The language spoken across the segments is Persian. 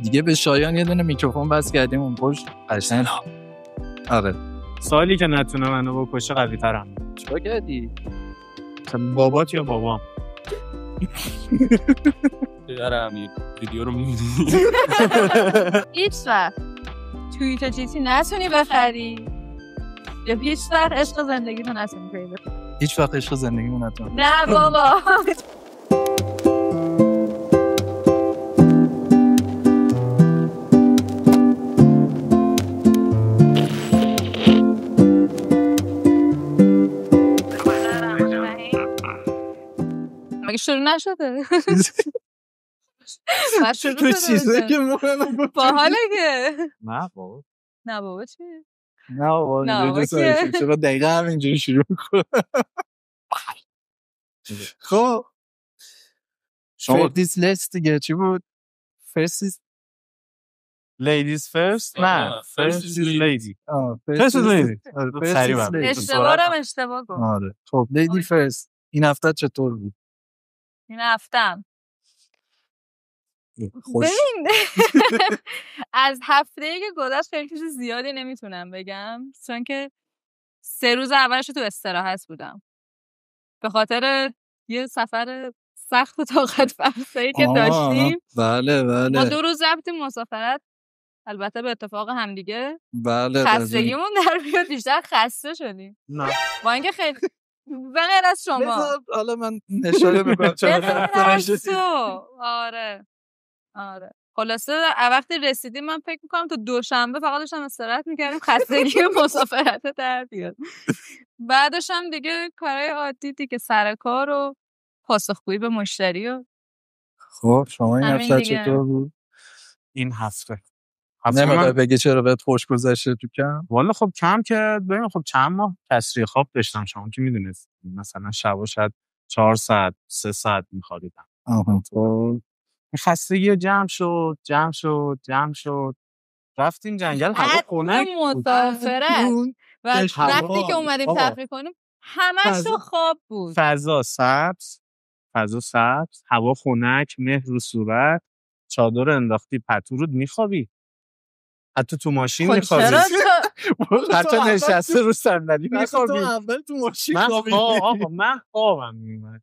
دیگه به شایان یه دونه میکروفون بس کردیم اون پشت قشنگ. آره سالی که نتونه منو بکشه قوی ترم. چیکار کردی؟ بابات یا بابام؟ دارم این ویدیو رو می‌بینی. هیچ وقت توییت جیتی نتونی بخری یا هیچ وقت عشق زندگی تو نتونی پیدا کنی؟ هیچ وقت عشق زندگیمون نتونم. نه بابا. مگه شروع نشده؟ تو چیزه که مهمه باحاله که نه بابا. نه بابا چی؟ نه بابا چرا دقیقا همینجوری شروع کنم. خب شما دیس لیست دیگه چی بود؟ فرست Ladies first؟ نه first is lady. فرست is lady. اشتباه رو اشتباه کن. آره خب لیدی فرست این هفته چطور بود؟ این هفتم خوش ببین از هفته‌ای که گذشت خیلی چیز زیادی نمیتونم بگم چون که 3 روز اولش تو استراحت بودم به خاطر یه سفر سخت و طاقت فرسایی که داشتیم. بله ما 2 روز رفتیم مسافرت البته به اتفاق همدیگه. بله خستگیمون در بیاد بیشتر خسته شدیم. نه با اینکه خیلی به غیر از شما حالا من نشانه بکنم چرا خسته نشدی. آره خلاصه وقتی رسیدیم من فکر میکنم تا دوشنبه فقط داشتم استراحت میکردیم خستگی مسافرت در بیاد. بعدش هم دیگه کارهای عادی دیگه سر کار و پاسخگویی به مشتری و خب شما این هفته چطور بود؟ این هفته نمیخوای بگی چرا بهت خوش گذشته تو کم؟ والا خب کم که ببین خب چند ماه کسری خواب داشتم شما که میدونید مثلا شبا شاید 4 ساعت 3 ساعت میخوابیدم. تو خستگی جمع شد رفتیم جنگل هوا خنک مسافرت و وقتی که اومدیم تفریح کنیم همش تو خواب بود. فضا سبز هوا خنک مه رو صورت چادر انداختی پتو رود میخوابی حتی تو ماشین میخوابی حتی نشسته رو صندلی میخوابی. اول تو ماشین من خوابم میومد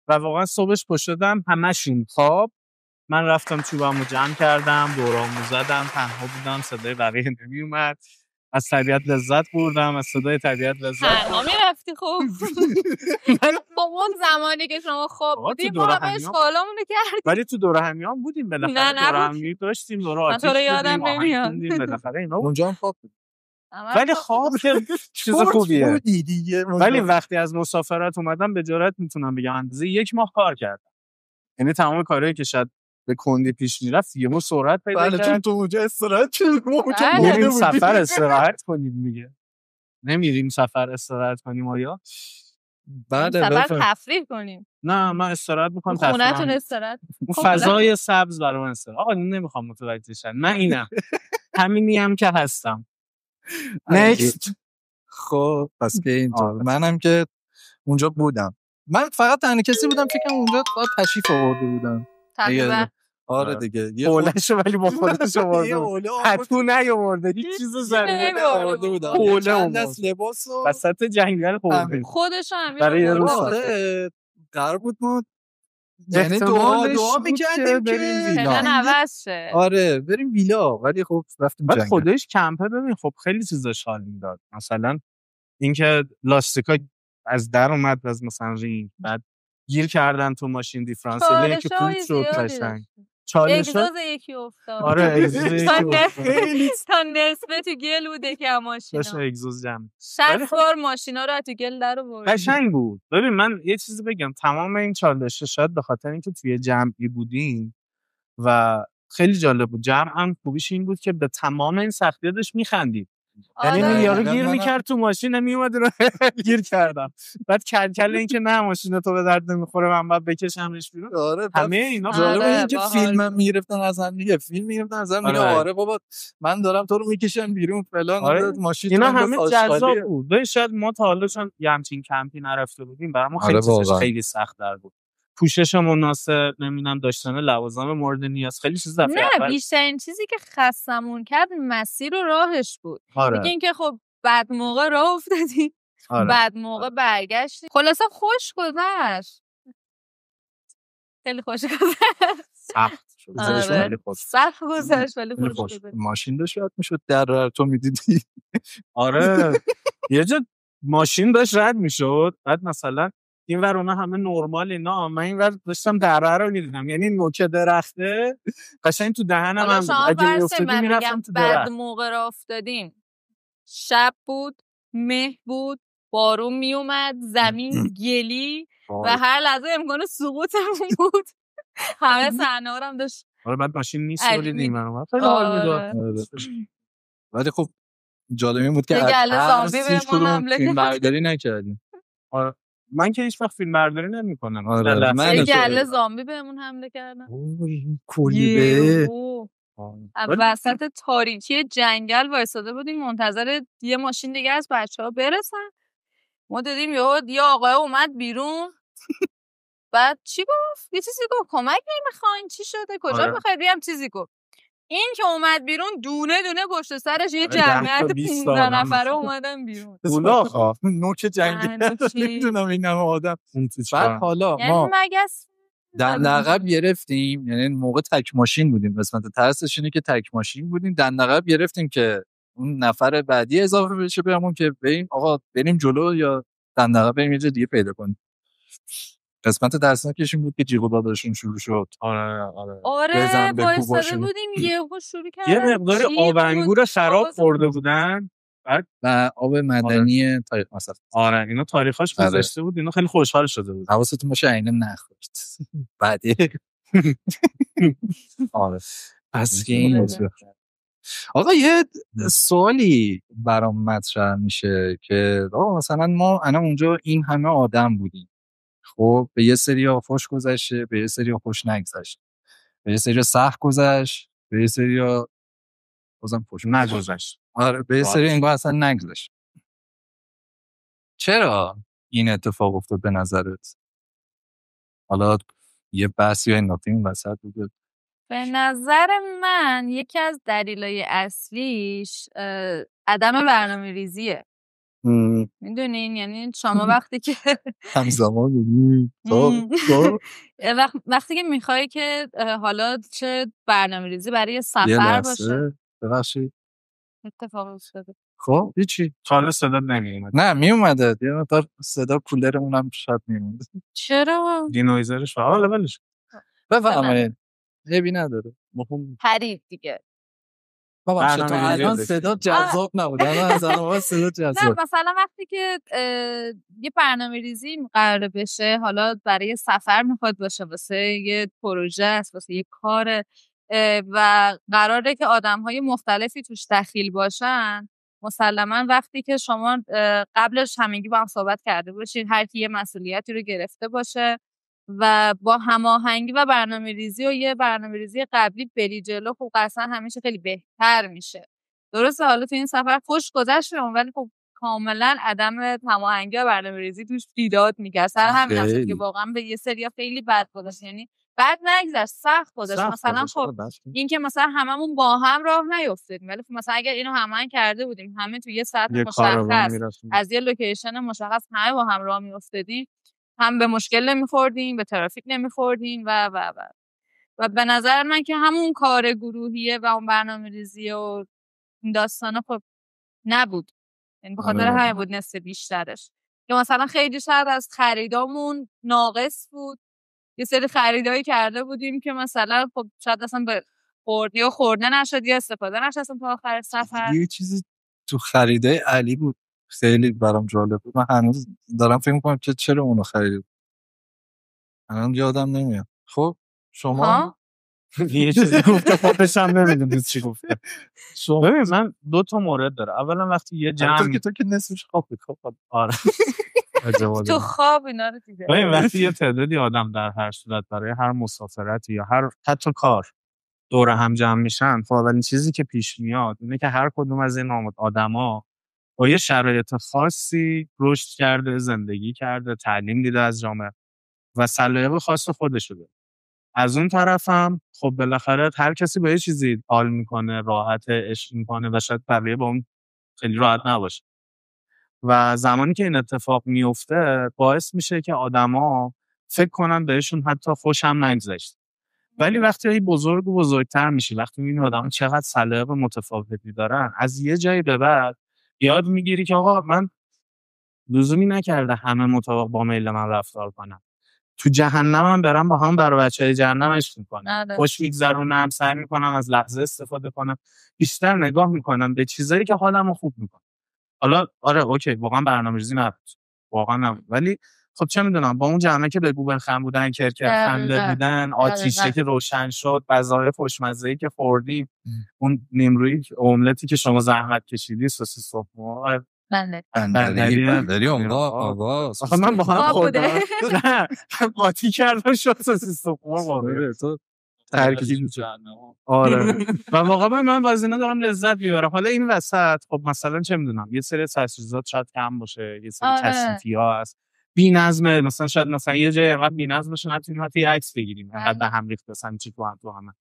و واقعا صبحش پا شدم همشون خواب. من رفتم چوبمو جمع کردم دورامو زدم تنها بودم صدای بقیه نمیومد از طبیعت لذت بردم از صدای طبیعت لذت تنها میرفتی خوب. با اون زمانی که شما خواب بودیم ما همه اشغالامونو کردیم ولی تو دوره همیان بودیم بالاخره دوره همی داشتیم دوره آتیش بودیم یادم نمیاد بالاخره اینا اونجا هم خواب بود ولی خواب که چیز خوبیه ولی وقتی از مسافرت اومدم به جرئت میتونم بگم اندازه 1 ماه کار کردم یعنی تمام کارهایی که شاید به کندی پیش میرفت یه مو سرعت پیدا کرد. بله چون تو اونجا استراحت کنیم میریم سفر استراحت کنیم دیگه نمیریم سفر استراحت کنیم آیا بعد سفر تفریح کنیم. نه من استراحت میکنم خونه‌تون استراحت اون فضای سبز برام استراحت آقا نمیخوام متوجه شن من اینم همینیم که هستم. نکست. خب پس که اینطور منم که اونجا بودم من فقط تنها کسی بودم فکرم اونجا فقط تشریف آورده بودم تقریبا. آره دیگه یه اولش ولی با خودش آورده حتو نیاورده هیچ چیزو زنده آورده بودم اوله دست لباسو وسط جنگل خورده خودش هم برای یه روز قرار بود ما یعنی دعا میکردیم که پلن عوض شه. آره بریم ویلا ولی خب رفتیم جنگل. خودش کمپه ببین خب خیلی چیزاش حال میداد مثلا اینکه لاستیکا از در اومد از مثلا رینگ بعد گیر کردن تو ماشین دیفرانسیل که پوت شد قشنگ اگزوز یکی افتاد. آره اگزوز تا نصفه تو گل بوده که ماشینا داشت اگزوز جمع 60 بار ماشینا رو تو گل در آورد. قشنگ بود. ببین من یه چیزی بگم تمام این چالشه شاید به خاطر اینکه توی جمعی بودیم و خیلی جالب بود. جمع هم خوبیش این بود که به تمام این سختی‌ها داشت می‌خندید. یعنی یارو گیر میکرد تو ماشین میومد رو گیر کردم بعد کل این که نه ماشین تو به درد نمیخوره من باید بکشمش بیرون. آره همه اینا جالبه اینکه فیلم میگرفتن از هم دیگه آره بابا من دارم تو رو میکشم بیرون فلان ماشین اینا همه جذاب بود. شاید ما تا حالا چون همچین کمپی نرفته بودیم برامون خیلی خیلی سخت در بود پوشش مناسب، نمیدونم داشتن لوازم مورد نیاز، خیلی چیز دفعه نه اول. بیشترین چیزی که خستمون کرد مسیر و راهش بود. آره. دیگه اینکه خب بعد موقع راه افتادیم، آره. بعد موقع برگشتیم، خلاصا خوش گذشت، خیلی خوش گذشت. سخت شد. آره. سخت گذشت ولی خوش گذشت. ماشین داشت رد میشد در رو تو میدیدی. آره یه جا ماشین داشت رد میشد، بعد مثلا این ور اونا همه نرمال اینا، من این ور داشتم دره رو میدیدم، یعنی نوک درخته قشنگ تو دهنم هم بود. اگه میافتادی میرفتم تو درخت. بعد موقع را افتادیم شب بود، مه بود، بارون میومد، زمین گلی و هر لحظه امکان سقوطمون بود. همه صحنه هم داشت. آره بعد ماشین نیست رو دیدیم من خیلی حال میداد. ولی خب جالب این بود که از هیچ کدوم فیلم برداری نکردیم. آره من که هیچ وقت فیلم برداری نمی‌کنم. آره من گله زامبی بهمون حمله کردن. کلیبه وسط تاریکی جنگل وایساده بودیم منتظر یه ماشین دیگه از بچه‌ها برسن. ما دیدیم یه آقای اومد بیرون. بعد چی گفت؟ یه چیزی گفت کمک نمیخواین؟ چی شده؟ کجا میخواید؟ هم چیزی گفت. این که اومد بیرون دونه دونه پشت سرش یه جمعیت 15 نفره اومدن بیرون. اولاخ نوک جنگل نمیدونم این همه آدم. بعد حالا ما دندقب گرفتیم، یعنی موقع تک ماشین بودیم، قسمت ترسش اینه که تک ماشین بودیم، دندقب گرفتیم که اون نفر بعدی اضافه بشه بهمون که بریم آقا بریم جلو یا دندقب بریم یه جا دیگه پیدا کنیم. قسمت درسناکش این بود که جیغ و داداشون شروع شد. آره وایساده بودیم یهو شروع کردن یه مقدار آب انگور خراب خورده بودن، بعد آب معدنی تاریخ مصرف. آره اینا تاریخاش گذشته بود، اینا خیلی خوشحال شده بود. حواستون باشه عینه نخورد. بعدی آره پس که این آقا یه سوالی برام مطرح میشه که آقا مثلا ما الان اونجا این همه آدم بودیم، خب به یه سری‌ها خوش گذشته، به یه سری‌ها خوش نگذشت، به یه سری‌ها سخت گذشت، به یه سری‌ها بازم خوش نگذشت. آره به یه سری انگار اصلا نگذشت. چرا این اتفاق افتاد به نظرت؟ حالا یه بحث یا انداختیم این وسط بود. به نظر من یکی از دلایل اصلیش عدم برنامه‌ریزیه. میدونین یعنی شما وقتی که همزمان میگی وقتی که میخوای که حالا چه برنامه‌ریزی برای سفر باشه. ببخشید اتفاق افتاده. خب هیچی حالا صدا نمیومد. نه میومده یه مقدار صدا کولرمون هم شاید میومد. چرا؟ دینویزرش فعال ولش بفهمید عیبی نداره مهم پرید دیگه. بابا الان صدا جذاب نبود. الان صدا جذاب. نه مثلا وقتی که یه برنامه‌ریزی قرار بشه، حالا برای سفر میخواد باشه، واسه یه پروژه است، واسه یه کار و قراره که آدم‌های مختلفی توش دخیل باشن، مسلماً وقتی که شما قبلش همگی با هم صحبت کرده باشید، هر کی یه مسئولیتی رو گرفته باشه و با هماهنگی و برنامه‌ریزی و یه برنامه‌ریزی قبلی بری جلو، خب قطعاً همیشه خیلی بهتر میشه. درسته حالا تو این سفر خوش گذشت ولی خب کاملا عدم هماهنگی و برنامه‌ریزی توش دیداد میگه. سر همین است که واقعا به یه سریا خیلی بد گذشت، یعنی بد نگذشت، سخت گذشت. مثلا خب این که مثلا هممون با هم راه نیافتیم، ولی مثلا اگر اینو هماهنگ کرده بودیم، همه تو یه ساعت مشخص از یه لوکیشن مشخص همه با هم راه میافتادیم، هم به مشکل نمیخوردیم، به ترافیک نمیخوردیم و به نظر من که همون کار گروهیه و اون برنامه‌ریزی و این داستانا خب نبود. یعنی به خاطر همین بود نصف بیشترش. که مثلا خیلی شاید از خریدامون ناقص بود. یه سری خریدایی کرده بودیم که مثلا خب شاید اصلا به خورده نشد یا استفاده نشد تا آخر سفر. یه چیزی تو خریدای علی بود خیلی برام جالب بود. من هنوز دارم فکر می‌کنم که چرا اونو خرید. الان یادم نمیاد. خب شما یه چیزی گفته خودش هم نمیدونید چی گفته. ببین من 2 تا مورد داره. اولا وقتی یه جمع تو که نصفش خواب آره تو خواب اینا رو دیگه. ببین وقتی یه تعدادی آدم در هر صورت برای هر مسافرتی یا هر حتی کار دور هم جمع میشن، خب اولین چیزی که پیش میاد اینه که هر کدوم از این آدما با یه شرایط خاصی رشد کرده، زندگی کرده، تعلیم دیده از جامعه و سلیقه خاص خودشو داره. از اون طرفم خب بالاخره هر کسی با یه چیزی حال میکنه، راحت عشق میکنه و شاید بقیه با اون خیلی راحت نباشه و زمانی که این اتفاق میفته باعث میشه که آدما فکر کنن بهشون حتی خوش هم نگذشت. ولی وقتی بزرگ و بزرگتر میشی، وقتی میبینی آدما چقدر سلیقه متفاوتی دارن، از یه جایی به بعد یاد میگیری که آقا من لزومی نکرده همه مطابق با میل من رفتار کنم. تو جهنمم برام با هم برای بچه‌های جهنم عشق میکنم، خوش میگذرونم، سعی میکنم از لحظه استفاده کنم، بیشتر نگاه میکنم به چیزایی که حالمو خوب میکنه. حالا آره اوکی واقعا برنامه‌ریزی نبود، واقعا نبود، ولی خب چه میدونم با اون جمعه که بگو بخم بودن، کرکر خنده بودن، آتیشه که روشن شد، غذای خوشمزه‌ای که خوردیم، اون نیمرویی املتی که شما زحمت کشیدی، سوسیس صبح بندری آقا آخه من با هم خوردم قاطی کردم شد سوسیس صبح واقعا ترکیب آره و واقعا من از اینا دارم لذت میبرم. حالا این وسط خب مثلا چه میدونم یه سری تجهیزات شاید کم باشه، یه سری کثیفی‌ها هست، بی‌نظمه، مثلا شاید مثلا یه جای انقدر بی‌نظم باشه نتونیم حتی عکس بگیریم، حد هم ریخته مثلا چی تو همه.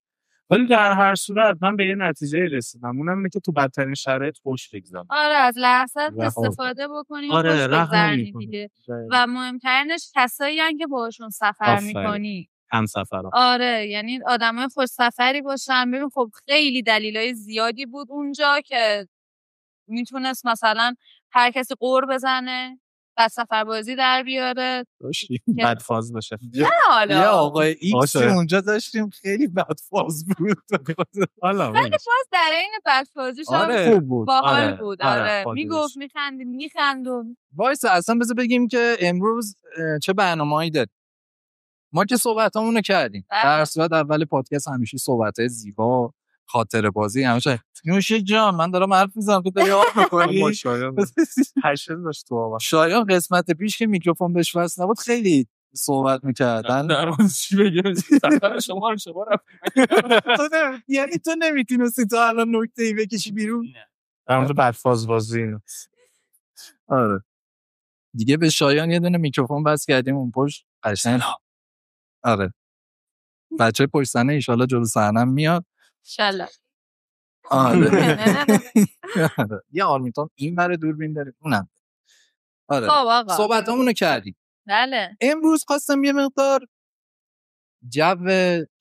ولی در هر صورت من به یه نتیجه رسیدم، اونم اینه که تو بدترین شرایط خوش بگذرونیم. آره از لحظات استفاده بکنیم، خوش بگذرونیم دیگه. و مهمترینش کسایی هستن که باهاشون سفر می‌کنی، هم سفرها. آره یعنی آدمای خوش سفری باشن. ببین خب خیلی دلایل زیادی بود اونجا که میتونست مثلا هر کسی قور بزنه، بعد سفربازی در بیاره، بد فاز باشه. نه حالا یه آقای ایکس اونجا داشتیم خیلی بد فاز بود. حالا ولی فاز در این بد فازیش خوب بود، باحال بود. آره میگفت میخندون. وایس اصلا بذار بگیم که امروز چه برنامه‌ای داریم. ما که صحبتامونو کردیم، در صورت اول پادکست همیشه صحبتای زیبا، خاطره بازی، همیشه نوشه جان من دارم حرف میزنم تو داری آف می‌کنی. پشن داشت تو آقا. شایان قسمت پیش که میکروفون بهش وصل نبود خیلی صحبت می‌کردن. در چی بگم سفر شما رفت. یعنی تو نمیتونستی تو الان نکته‌ای بکشی بیرون؟ در مورد بدفاز بازی. آره. دیگه به شایان یه دونه میکروفون وصل کردیم اون پشت قشنگ. آره. بچه پشت صحنه ان شاءالله جلو صحنه میاد. ان شاءالله. آره. یه آرمیتون این بره دوربین داره اونم. آره. خب آقا. صحبتامونو کردیم. بله. امروز خواستم یه مقدار جو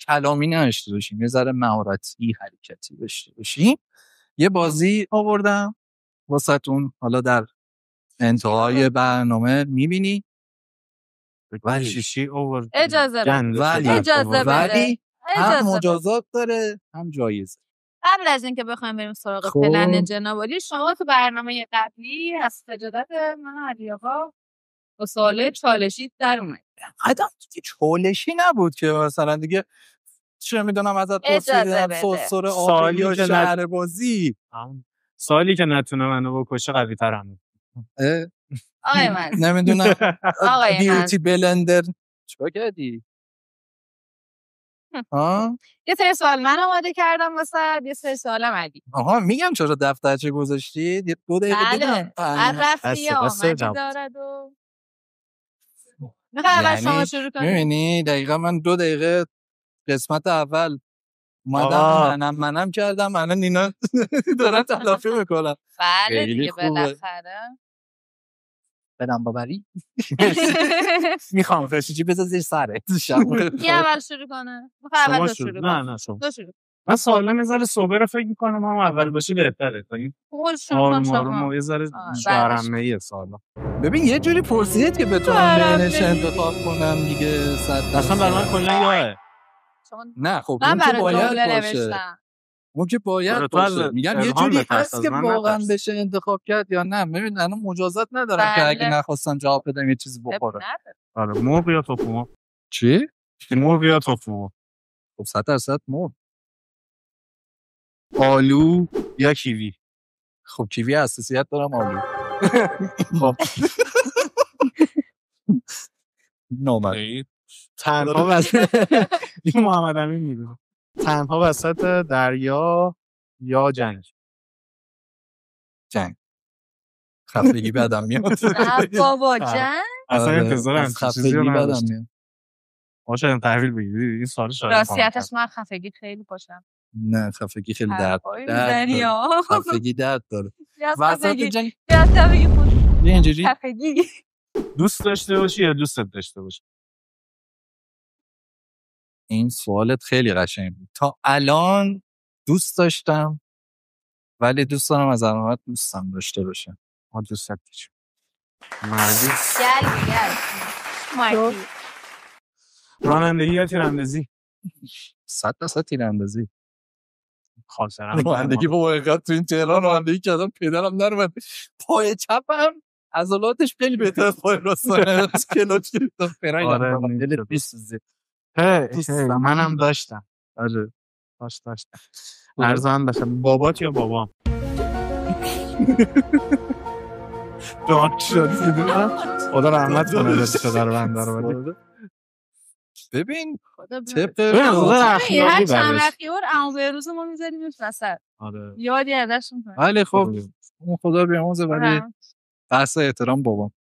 کلامی نشته باشیم، یه ذره مهارتی حرکتی داشته باشیم. یه بازی آوردم واسهتون، حالا در انتهای برنامه میبینی. ولی شیشی اوورد. اجازه بده. ولی هم مجازات داره هم جایزه. قبل از اینکه بخوایم بریم سراغ پلن جنابالی، شما تو برنامه قبلی از سجادت من علی آقا با سوال چالشی در اومد. قدم دیگه چالشی نبود که مثلا دیگه چه میدونم ازت پرسیدم سوسور آبی یا شهر بازی. سوالی که نتونه منو بکشه قوی ترم. آقای من نمیدونم بیوتی بلندر چیکار کردی؟ یه سری سوال من آماده کردم واسه یه سری سوالم علی. آها میگم چرا دفترچه گذاشتی؟ 2 دقیقه دیدم. رفتی آمدی دارد و میخوام اول شما شروع کنید. میبینی دقیقا من 2 دقیقه قسمت اول اومدم منم کردم، الان اینا دارن تلافی میکنن. بله دیگه بالاخره بدم بابری میخوام فرشیجی بذار زیر سره. کی اول شروع کنه؟ میخوام اول شروع کنم. نه شما. من سوالا میذاره صبح رو فکر میکنم هم اول باشه بهتره تا این آروم یه ذره شهرمه‌ای سوالا. ببین یه جوری پرسید که بتونم بینش انتخاب کنم دیگه. اصلا برای من کلا یاه. نه خب اون که باید باشه. اون که باید باشه. میگم یه جوری هست که واقعا بشه انتخاب کرد یا نه. ببین الان مجازات ندارم که اگه نخواستم جواب بدم یه چیزی بخوره. آره مرغ یا توفو؟ چی؟ مرغ یا توفو؟ خب 100% مرغ. آلو یا کیوی؟ خب کیوی حساسیت دارم آلو. خب نومد تنها وسط این محمد امین میگه تنها وسط دریا یا جنگ؟ خفگی بدم میاد. بابا جنگ اصلا انتظارم خفگی بدم میاد. باشه تحویل بگیری این سوال شاید راستیتش من خفگی خیلی پاشم. نه خفگی خیلی درد خفگی درد داره. وسط جنگ خفگی خود اینجوری خفگی دوست داشته باشی یا دوست داشته باشی؟ این سوالت خیلی قشنگ بود. تا الان دوست داشتم ولی دوست دارم از علامت دوستم داشته باشم. ما دوست داشتیم مردی گل رانندگی یا تیراندازی؟ 100% تیراندازی. خالصرم رانندگی با اینقدر تو این تهران رانندگی کردم پدرم نرومد. پای چپم عضلاتش خیلی بهتر از پای راستم. کلاچ گرفتم فرنگ دلت میسوزه. منم داشتم. آره داشتم. ارزان بخوام بابات یا بابام؟ داد شد خدا رحمت کنه بچه در بنده رو. ببین طبق هر چند رخیور عمو بهروز ما میذاریمش وسط. آره یادی ازشون کنه. ولی خب اون خدا بیامرزه ولی بحث احترام بابام.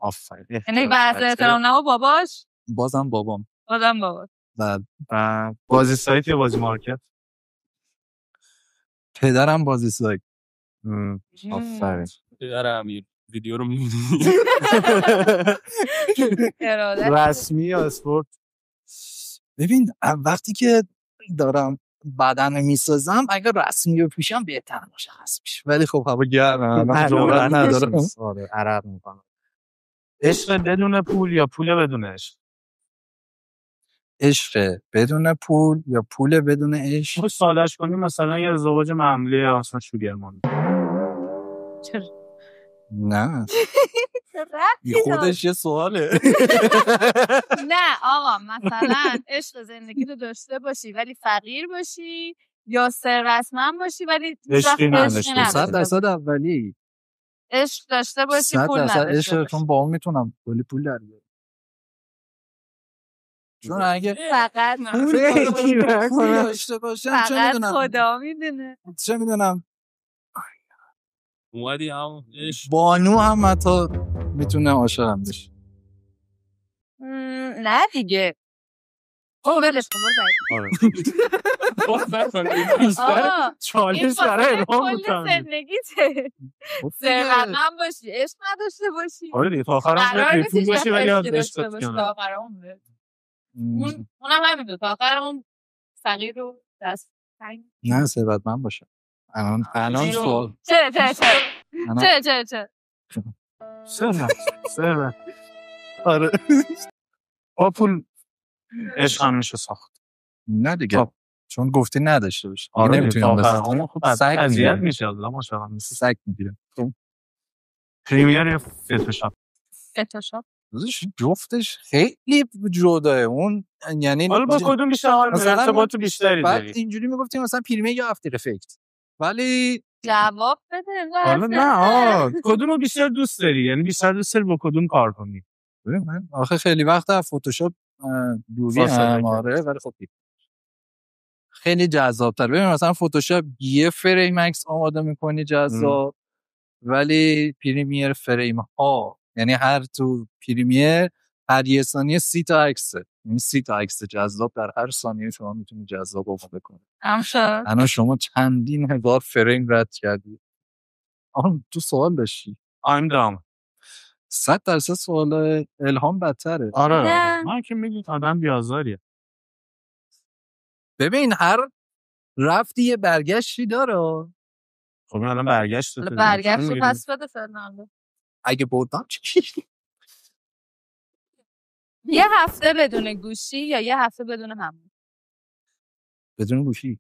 آفرین. یعنی بحث احترام نه باباش؟ بازم بابام. و بازی سایت یا بازی مارکت؟ پدرم بازی سایت. آفرین. پدر امیر ویدیو رو می‌بینی. رسمی یا اسپورت؟ ببین وقتی که دارم بدن میسازم اگر رسمی رو پیشم بهتر مشخص میشه ولی خب هوا گرمه جرأت ندارم. آره عرق میکنم. عشق بدون پول یا پول بدون عشق؟ عشق بدون پول یا پول بدون عشق؟ خب سالش کنیم مثلا یه ازدواج معمولی اصلا شوگرمان. چرا؟ نه خودش یه سواله. نه آقا مثلا عشق زندگی رو داشته باشی ولی فقیر باشی یا ثروتمند باشی ولی عشقی نداشته. 100% اولی. عشق داشته باشی پول نداشته باشی. عشقتون با هم میتونم کلی پول در بیارم. چون اگه فقط پول داشته باشم چه میدونم خدا میدونه چه میدونم اومدی هم بانو هم حتی میتونه عاشقم بشه. نه دیگه ولش کن چالش برای الهام کل زندگیته ثروتمند باشی عشق نداشته باشی. آره دیگه تا آخرام پول باشی ولی عشق داشته باشی تا آخرام اونم همینه تا آخرام فقیر رو دست نه ثروتمند باشه. الان سوال چه آره با پول عشق هم میشه ساخت. نه دیگه چون گفتی نداشته باشه. آره نمیتونم بسازم. خب اذیت میشه الله ماشاءالله سگ میگیرم. پریمیر یا فتوشاپ؟ فتوشاپ جفتش خیلی جداه. اون یعنی حالا با کدوم بیشتر ارتباط بیشتری داری؟ بعد اینجوری میگفتیم مثلا پریمیر یا افتر افکت ولی جواب بده. حالا نه کدومو بیشتر دوست داری؟ یعنی بیشتر دوست داری با کدوم کار کنی؟ من آخه خیلی وقت از فتوشاپ دوری هم آره ولی خب خیلی جذاب‌تر. ببین مثلا فتوشاپ یه فریم عکس آماده می‌کنی جذاب ولی پریمیر فریم ها یعنی هر تو پریمیر هر یه ثانیه 30 تا عکسه. این 30 تا عکس جذاب در هر ثانیه شما میتونید جذاب آماده کنید. الان شما چندین هزار فریم رد کردی. تو سوال داشتی؟ I'm done. 100% سوال الهام بدتره. آره من که میگم آدم بیازاریه. ببین هر رفتی یه برگشتی داره. خب الان برگشت پس بده فرناندو. اگه بودم چی؟ یه هفته بدون گوشی یا یه هفته بدون همون؟ بدون گوشی.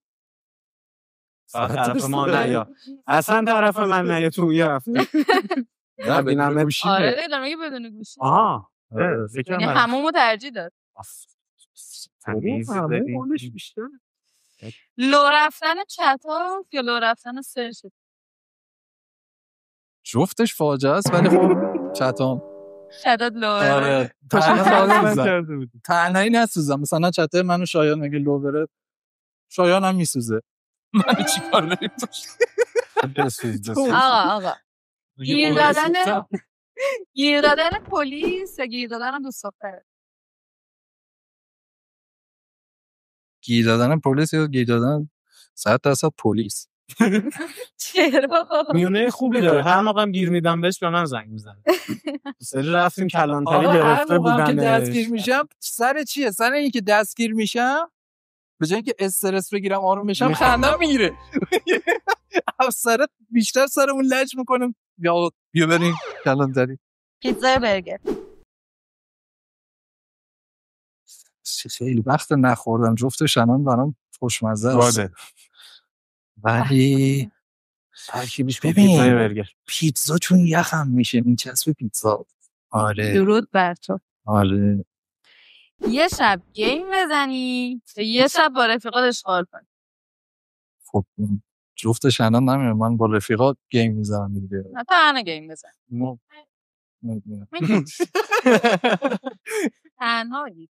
طرف ما نه یا اصلا طرف من نه یا تو یه هفته. نه بدون گوشی. آره دیدم میگه بدون گوشی. آها یعنی همومو ترجیح داد. همومش بیشتر. لو رفتن چتاپ یا لو رفتن سرچ؟ جفتش فاجعه است ولی خب چتام شداد لو. آره تنهایی نسوزم. مثلا چته منو شایان اگه لو بره شایان هم میسوزه. من چیکار داریم آقا گیر دادن پلیس یا گیر دادن دوست دختره؟ گیر دادن پلیس یا گیر دادن 100% پلیس. چرا؟ میونه خوبی داره. هر موقع هم گیر میدم بهش به من زنگ میزنه. سری رفتیم کلانتری گرفته بودن. که دستگیر میشم سر چیه؟ سر این که دستگیر میشم به جای اینکه استرس بگیرم آروم بشم خندم میگیره. افسر بیشتر سرمون لج میکنم. بیا بریم کلانتری. پیتزا برگر. خیلی وقت نخوردم. جفتش الان برام خوشمزه است. ولی ترکیبش ببین پیتزا چون یخم میشه میچسبه پیتزا. آره درود بر تو. آره یه شب گیم بزنی یه شب با رفیقات اشغال کنی. خب جفتش الان نمیره. من با رفیقات گیم میزنم دیگه. نه تنها گیم بزن. تنهایی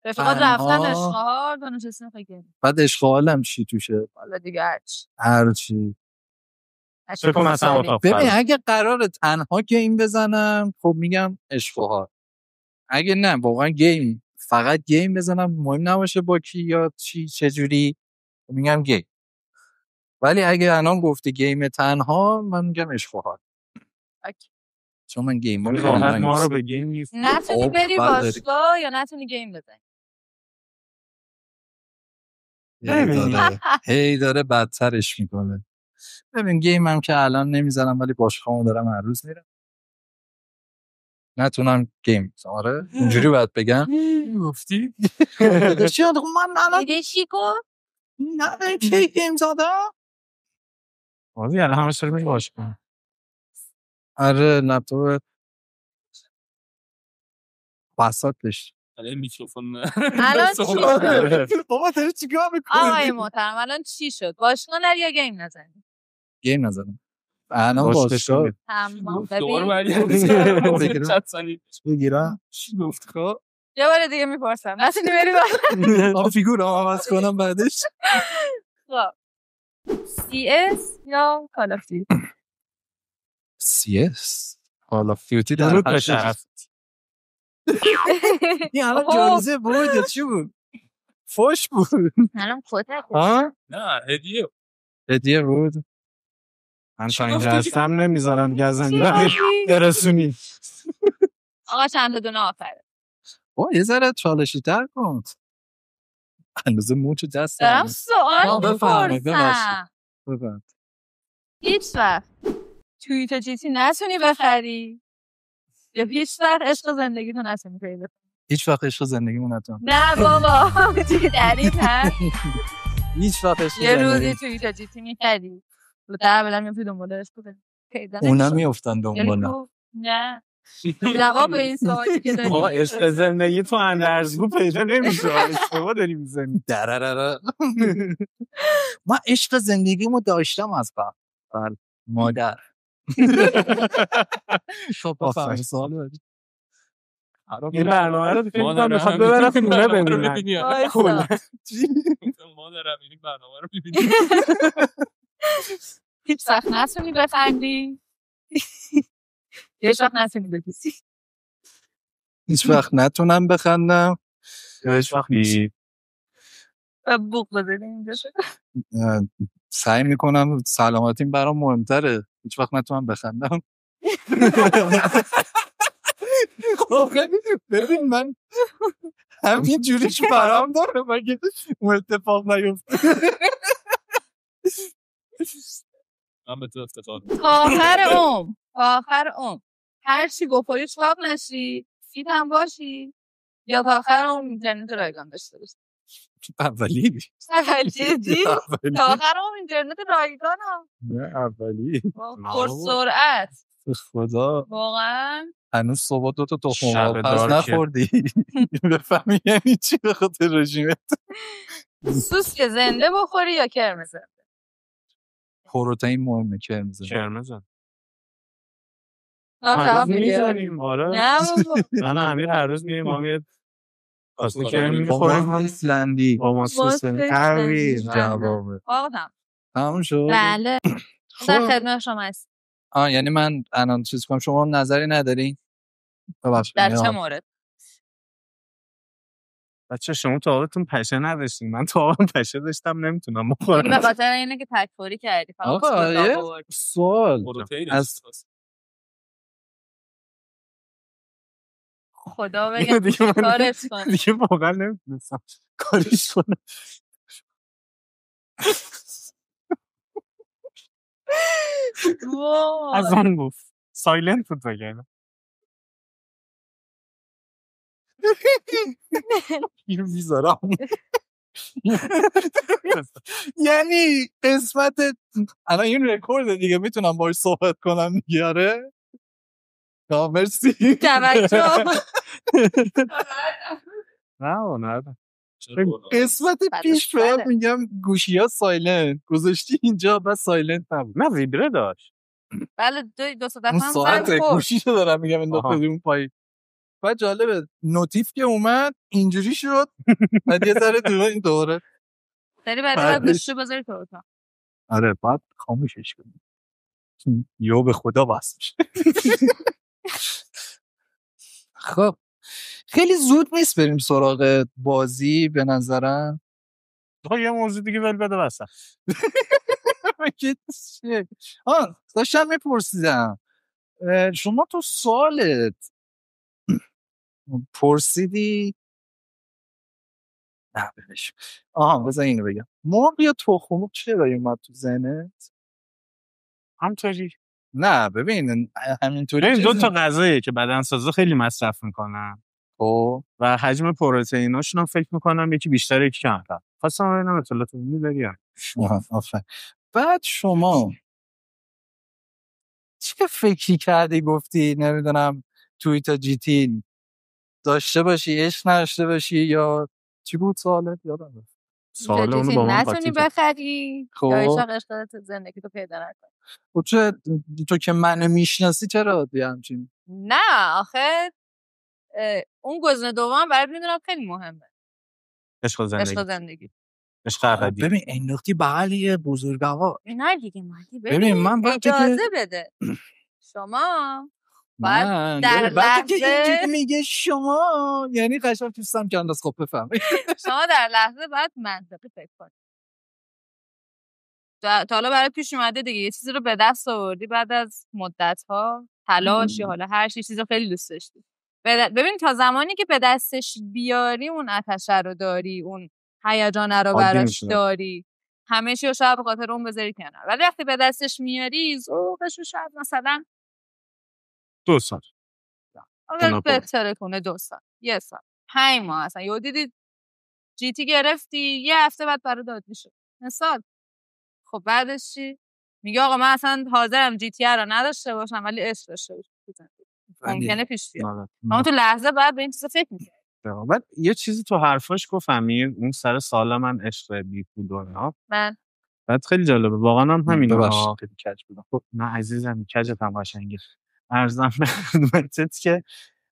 رفیقات رفتن اشغال تو نشستین خیلی. بعد اشغالم چی توشه؟ حالا دیگه هرچی ببین اگه قراره تنها گیم بزنم خب میگم اشغال. اگه نه واقعا گیم فقط گیم بزنم مهم نباشه با کی یا چی چجوری میگم گیم. ولی اگه الان گفته گیم تنها من میگم اشغال. چون من گیم راحت ما رو به گیم نیست. نتونی بری باشگاه یا نتونی گیم بزنی. هی داره بدترش میکنه. ببین گیم هم که الان نمیزنم ولی باشگاه دارم هر روز میرم. نتونم گیم آره اینجوری باید بگم. گفتی؟ چی من الان دیگه چی گفت؟ نه کی گیم زدم؟ آره الان همش داره میگه باشگاه. آره لپتاپ بساطش. الان میکروفون الان چی؟ بابا داری چیکار میکنی؟ آقای محترم الان چی شد؟ باشگاه نری یا گیم نزنی؟ گیم نزنم. الان باشگاه تمام ببین بگیرم چی گفت خب یه بار دیگه میپرسم نتونی بری آن فیگور هم عوض کنم بعدش. خب CS یا کال آف دیوتی؟ CS کال آف دیوتی در هشت. این الان جایزه بود یا چی بود؟ فوش بود الان کتک. نه هدیه بود. من تا اینجا هستم نمیذارم گزنی برسونی. آقا چند دونه آفره. یه ذره چالشی تر کن. اندازه موچ دست دارم سوال میپرسم. هیچ وقت توییت جیتی نتونی بخری یا هیچ وقت عشق زندگیتو نتونی پیدا کنی؟ هیچ وقت عشق زندگیمو نتونم. نه بابا دیگه در این هست هیچ وقت عشق یه روزی توییت جیتی میخری در بلن میفتی دنبال عشق پیدا نمیشه. اونم میافتن دنبالم. نه جواب به این سوالی که داری آقا عشق زندگی تو اندرزگو پیدا نمیشه. اشتباه داری میزنی. درررر من عشق زندگیمو داشتم از قبل. مادر شو بفهم سوال بری. این برنامه رو فکر کنم میخواد ببره خونه ببینن. مادرم این برنامه رو ببینن. هیچ وقت نتونی بخندی هیچ وقت نتونی بکسی. هیچ وقت نتونم بخندم هیچ وقت بوق بزنی اینجا شد. سعی میکنم سلامتیم برام مهمتره. هیچ وقت نتونم بخندم. ببین من همین جوریش برام داره مگه اون اتفاق نیفته. من به تو افتخار آخر هر چی گفتی شواب نشی فیت هم باشی یا تا آخر اینترنت رایگان داشته باشی. اولی جدی تا آخر اینترنت رایگان هم نه اولی پر سرعت خدا واقعا. هنوز صبح 2 تا تخم مرغ پس نخوردی بفهمی یعنی چی به خاطر رژیمت. سوسک زنده بخوری یا کرم زنده؟ پروتئین مهمه. کرم میزنیم. آره من امیر هر روز میریم ما میاد آسته کرم میخوریم ایسلندی با ما سوس امیر جوابه تموم شد. بله در خدمت شما هست. یعنی من الان چیز کنم شما نظری ندارین؟ در چه مورد؟ بچه شما تا حالتون پشه نداشتین، من تا حالم پشه داشتم نمیتونم بخورم. به خاطر اینه که تک‌فوری کردی. آقا یه سوال از خدا بگم کارت کن. دیگه واقعا نمیتونستم کاریش کنم. از آن گفت سایلنت بود بگم اینو میذارم. یعنی قسمت الان این رکورد دیگه میتونم باهاش صحبت کنم دیگه. آره مرسی. توجه. نه قسمت پیش فقط میگم گوشی ها سایلنت گذاشتی اینجا بس سایلنت نبود. نه ویبره داشت. بله دو دفعه اون ساعت گوشیشو دارم میگم انداخته اون پای. بعد جالبه نوتیف که اومد اینجوری شد بعد یه ذره دور این دوره داری بعد گوشیشو بذاری تو اتاق. آره بعد خاموشش کنی یو به خدا واسه میشه. خب خیلی زود نیست بریم سراغ بازی به نظرم. یه موضوع دیگه ول بده واسه. داشتم میپرسیدم شما تو سوالت پرسیدی نه بلش بذار اینو بگم مرغ یا تخم مرغ چرا اومد تو ذهنت؟ همطوری نه ببین همینطوری این دو تا غذاییه که بدنسازا خیلی مصرف میکنن و حجم پروتئیناشون هم فکر میکنم یکی بیشتر یکی کمتر. خواستم ببینم اطلاعات عمومی داری؟ آفرین. بعد شما چه فکری کردی گفتی نمیدونم توییتا جی تی داشته باشی عشق نداشته باشی یا چی بود سوالت؟ یادم رفت. سوال اونو با من نتونی بخری یا عشق زندگی تو پیدا نکنی. تو که منو میشناسی چرا همچین؟ نه آخه اون گزینه دوم برای میدونم خیلی مهمه. عشق زندگی. عشق ابدی. ببین انداختی بغل بزرگوار. نه دیگه مادی ببین من اجازه بده. شما بعد در لحظه میگه شما یعنی قشنگ دوستم که انداز خوب بفهم. شما در لحظه باید منطقی فکر کنید. تا حالا برای پیش اومده دیگه یه چیزی رو به دست آوردی بعد از مدت‌ها تلاش یا حالا هر چیزی رو خیلی دوست داشتی. ببین تا زمانی که به دستش بیاری اون آتش رو داری، اون هیجان رو براش داری، همه چی رو شاید به خاطر اون بذاری کنار. ولی وقتی به دستش میاری ذوقش رو شاید مثلا 2 سال اگه بهتره کنه 2 سال 1 سال 5 ماه اصلا یه دیدی جی تی گرفتی یه هفته بعد برای داد میشه مثال. خب بعدش چی؟ میگه آقا من اصلا حاضرم جی تی رو نداشته باشم ولی عشق داشته باشم. ممکنه پیش بیاد اما تو لحظه بعد به این چیزا فکر می‌کنی. بعد یه چیزی تو حرفاش گفت امیر اون سر سوال من عشق بی پول ها. من بعد خیلی جالبه واقعا هم همینا خیلی کج بودم. خب نه عزیزم کجت هم قشنگه. ارزم به خدمتت که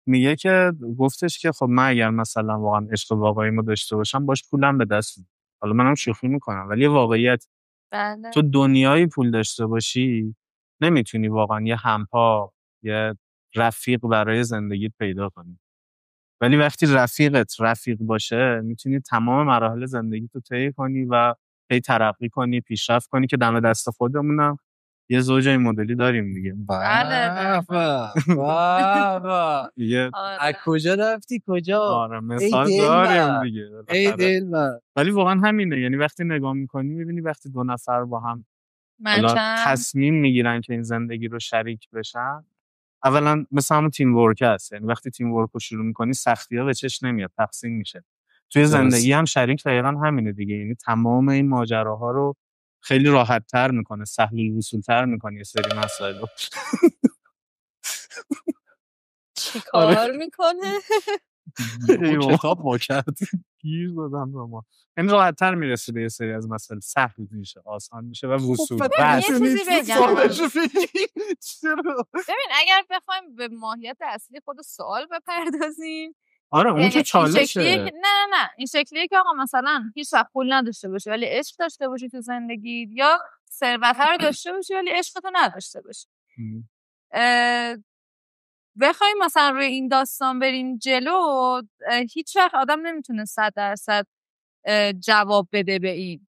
میگه که گفتش که خب من اگر مثلا واقعا عشق واقعیمو داشته باشم باش پولم به دست میاد. حالا منم شوخی میکنم ولی واقعیت بله. تو دنیای پول داشته باشی نمیتونی واقعا یه همپا یه رفیق برای زندگیت پیدا کنی. ولی وقتی رفیق باشه میتونی تمام مراحل زندگیتو طی کنی و هی ترقی کنی پیشرفت کنی که دم دست خودمونم یه زوج این مدلی داریم دیگه. بله دیگه از کجا رفتی کجا؟ آره مثال داریم دیگه. ای دل ولی واقعا همینه. یعنی وقتی نگاه میکنی میبینی وقتی 2 نفر با هم تصمیم میگیرن که این زندگی رو شریک بشن اولا مثل همون تیم ورک هست. یعنی وقتی تیم ورک رو شروع میکنی سختی‌ها به چش نمیاد تقسیم میشه. توی زندگی هم شریک دقیقاً همینه دیگه. یعنی تمام این ماجراها رو خیلی راحت تر میکنه سهل الوصول تر میکنه یه سری مسائل رو. چی کار میکنه؟ کتاب با کرد گیر دادم به ما. این راحت تر میرسه به یه سری از مسائل سهل میشه آسان میشه و وصول. یه چیزی بگم ببین اگر بخوایم به ماهیت اصلی خود سوال بپردازیم آره اون که چالشه. نه این شکلیه که آقا مثلا هیچ وقت پول نداشته باشی ولی عشق داشته باشی تو زندگی یا ثروت رو داشته باشی ولی عشقتو نداشته باشی. بخوایم مثلا روی این داستان بریم جلو، هیچ وقت آدم نمیتونه 100% جواب بده به این.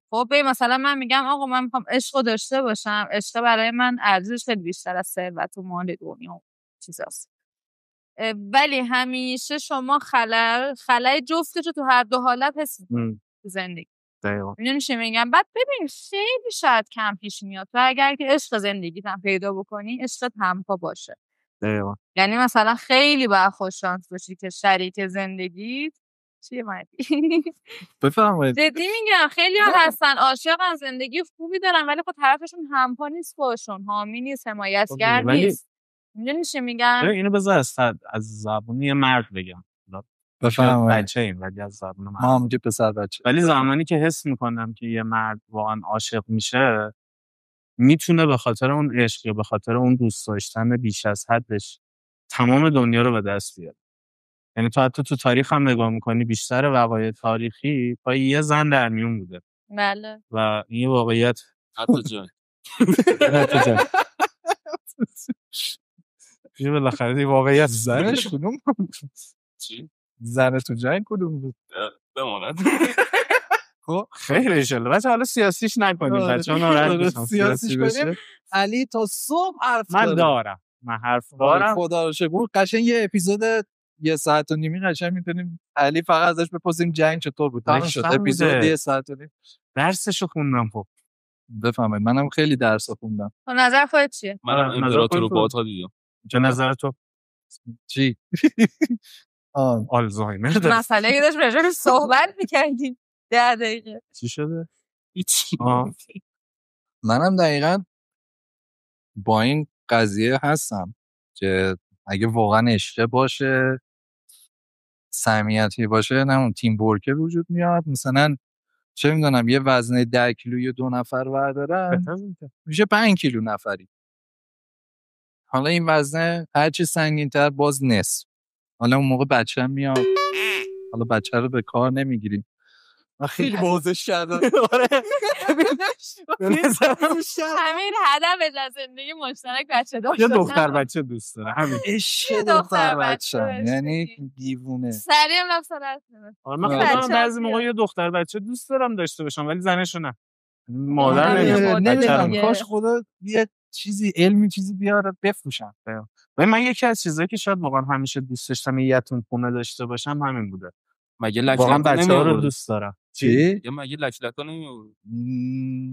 خب مثلا من میگم آقا من میخوام عشق داشته باشم، عشق برای من ارزش خیلی بیشتر از ثروت و مال دنیا چیزاست، ولی همیشه شما خلای جفتشو تو هر دو حالت حس می‌کنی تو زندگی. دقیقاً. میدونی چی میگم؟ بعد ببین خیلی شاید کم پیش میاد تو اگر که عشق زندگیت هم پیدا بکنی، عشقت همپا باشه. دقیقاً. یعنی مثلا خیلی باید خوش شانس باشی که شریک زندگیت چیه مردی؟ بفرمایید. جدی میگم خیلی ها هستن عاشقن، زندگی خوبی دارن، ولی خب طرفشون همپا نیست باشون، حامی نیست، حمایتگر نیست. میدونی چی میگم؟ اینو بذار از زبون یه مرد بگم. بفرمایید. بچه این ولی از زبون مرد. ما هم که پسر بچه. ولی زمانی که حس میکنم که یه مرد واقعا عاشق میشه، میتونه به خاطر اون عشق یا به خاطر اون دوست داشتن بیش از حدش تمام دنیا رو به دست بیاره. یعنی تو حتی تو تاریخ هم نگاه میکنی بیشتر وقایع تاریخی پای یه زن در میون بوده. بله. و این واقعیت حتی جان. چیه بالاخره این واقعیت زنش کدوم بود؟ چی؟ زن تو جنگ کدوم بود؟ بماند. خب خیلی انشالله بچه حالا سیاسیش نکنیم بچه ها ناراحت میشن سیاسیش کنیم. علی تا صبح حرف من حرف دارم خدا رو شکر. قشنگ یه اپیزود 1.5 ساعت قشنگ میتونیم علی فقط ازش بپرسیم جنگ چطور بود. تمام شد اپیزود 1.5 ساعت. درسشو خوندم. خب بفهمید منم خیلی درس خوندم. تو نظر خودت چیه؟ منم امپراتور رو باهات دیدم. چه نظر تو؟ چی؟ آلزایمر داره. مسئله که داشت راجعش صحبت می‌کردیم 10 دقیقه. چی شده؟ هیچ. منم دقیقاً با این قضیه هستم که اگه واقعا عشق باشه، صمیمیتی باشه، نه اون تیم ورک وجود میاد. مثلا چه میدونم یه وزنه 10 کیلویی 2 نفر بردارن میشه 5 کیلو نفری. حالا این وزنه هرچی سنگین‌تر باز نصف. حالا اون موقع بچه هم میاد. حالا بچه رو به کار نمیگیریم. من خیلی بازش کردم. آره همین هدف از زندگی مشترک بچه داشتن. یه دختر بچه دوست داره. همین عشق دختر بچه یعنی دیوونه. سریع هم نفسرت نمید. من بعضی موقع یه دختر بچه دوست دارم داشته باشم ولی زنشو نه. مادر نمیدونم کاش خدا یه چیزی علمی چیزی بیاره بفروشم. من یکی از چیزایی که شاید واقعا همیشه دوست داشتم یه یتیم خونه داشته باشم همین بوده. مگه لک واقعا بچه‌ها رو دوست دارم. چی؟ یا مگه لک نمیورد؟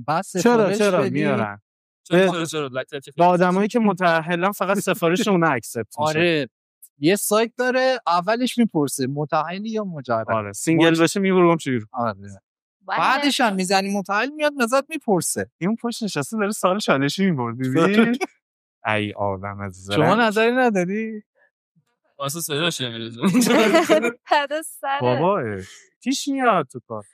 بس چرا میارن؟ چرا لک با آدمایی که متأهلن فقط سفارش اون اکسپت میشه. آره یه سایت داره اولش میپرسه متأهلی یا مجرد. آره سینگل بشه میبرم چجور. آره بعدش هم میزنی متأهل میاد ازت میپرسه. این پشت نشسته داره سال چالشی میبرد. ببین ای آدم از شما نظری نداری؟ واسه صداش نمیرزه. پد سره بابا پیش میاد تو کار.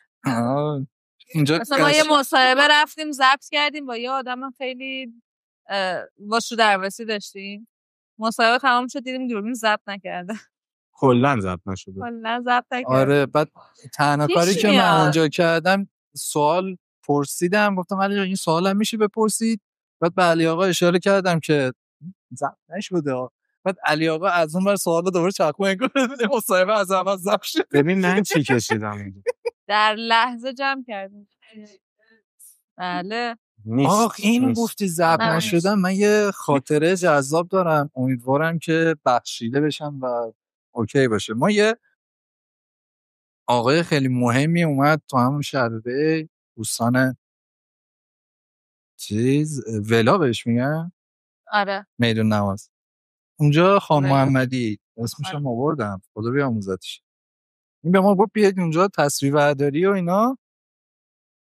اینجا مثلا ما یه مصاحبه رفتیم ضبط کردیم با یه آدم خیلی واشو درواسی داشتیم. مصاحبه تمام شد دیدیم دوربین ضبط نکرده. کلا ضبط نشده. کلا ضبط نکرده. آره بعد تنها کاری که من اونجا کردم سوال پرسیدم، گفتم علی این سوالم میشه بپرسید. بعد به علی آقا اشاره کردم که ضبط نشده. بعد علی آقا از اون ور سوالو دوباره چرخون انگار مصاحبه از اول ضبط شد. ببین من چی کشیدم اینجا. در لحظه جمع کردیم. بله. آخ این گفتی ضبط نشدم. من یه خاطره جذاب دارم، امیدوارم که بخشیده بشم و اوکی باشه. ما یه آقای خیلی مهمی اومد تو همون شربه دوستان ولا بهش میگن. آره میدون نماز. اونجا خان محمدی اسمشم آوردم خدا بیاموزتش. این به ما گفت بیاید اونجا تصویر برداری و اینا.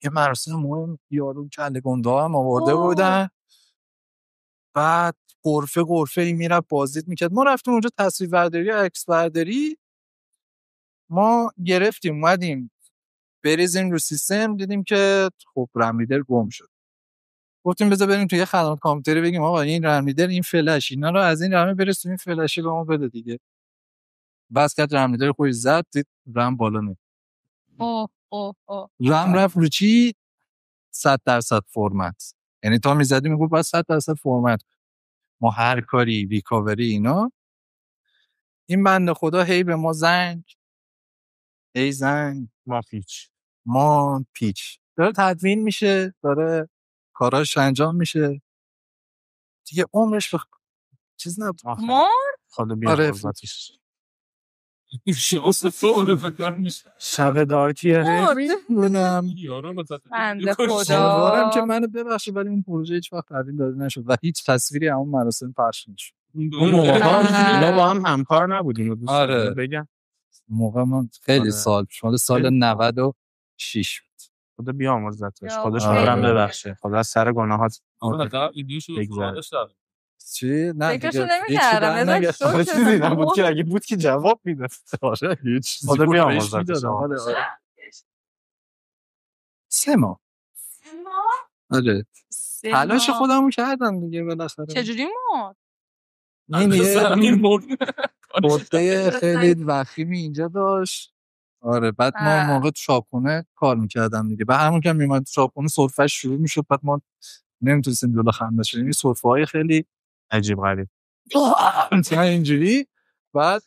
یه مراسم مهم یارو کله گنده هم آورده بودن. بعد غرفه این میرفت بازدید میکرد. ما رفتیم اونجا تصویر برداری عکس برداری. ما گرفتیم اومدیم بریزیم رو سیستم، دیدیم که خب رمریدر گم شد. گفتیم بذار بریم توی خدمات کامپیوتری بگیم آقا این رمریدر این فلش اینا رو از این رمه برس تو این فلشه به ما بده دیگه. بس کرد رمریدر خودش زد دید رم بالا نه. رم رفت رو چی 100% فرمت. یعنی تا میزدیم میگفت بس 100% فرمت. ما هر کاری ریکاوری اینا این بنده خدا هی به ما زنگ ما پیچ داره تدوین میشه، داره کاراش انجام میشه دیگه، عمرش به چیز نبود. خدا بیاد قضاتش. شب دارکیه میدونم بنده خدا امیدوارم که منو ببخشه، ولی این پروژه هیچ وقت تدوین داده نشد و هیچ تصویری همون مراسم پخش نشد. اون موقع با هم همکار نبودیم. آره بگم موقع من خیلی سال 96 بود. خدا بیامرزتش، خدا شما ببخشه، خدا از سر گناهات بگذره. چی؟ نه فکرشو نمی‌کردم، چیزی نبود که اگه بود که جواب میداد. آره هیچ خدا بیامرزتش. سه ماه آره تلاش خودمو کردم دیگه بالاخره. چجوری مرد؟ این بوده خیلی وخیمی اینجا داشت. آره بعد ما موقع تو شاپخونه کار میکردم دیگه، به همون که میومد تو شاپخونه سرفه‌اش شروع میشد، بعد ما نمیتونستیم جلو خندش کنیم، سرفه‌های خیلی عجیب غریب اینجوری. بعد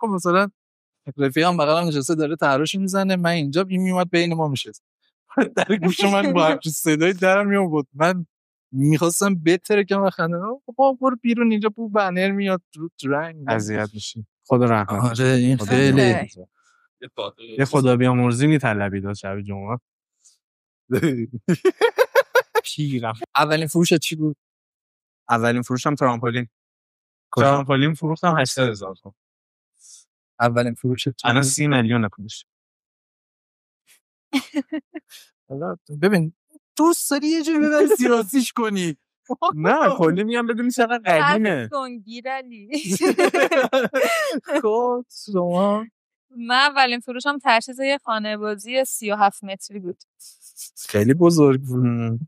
مثلا رفیقم بغلم نشسته داره تحرش میزنه، من اینجا این میومد بین ما میشه، در گوش من با صدای درم میومد، من میخواستم بهتره که من خنده بابا برو بیرون اینجا بو بنر میاد رو رنگ اذیت میشی. خدا رحمت. آره این خیلی یه خدا بیامرزی میطلبید شب جمعه. پیرم. اولین فروشت چی بود؟ اولین فروشم ترامپولین فروختم 800,000 تومان. اولین فروشت الان 30 میلیون نکنش. ببین دوست داری یه جوری ببری سیاسیش کنی. نه کلی میگم بدونی چقدر قدیمه. خب شما؟ من اولین فروشم تجهیز یه خانه بازی 37 متری بود. خیلی بزرگ بود.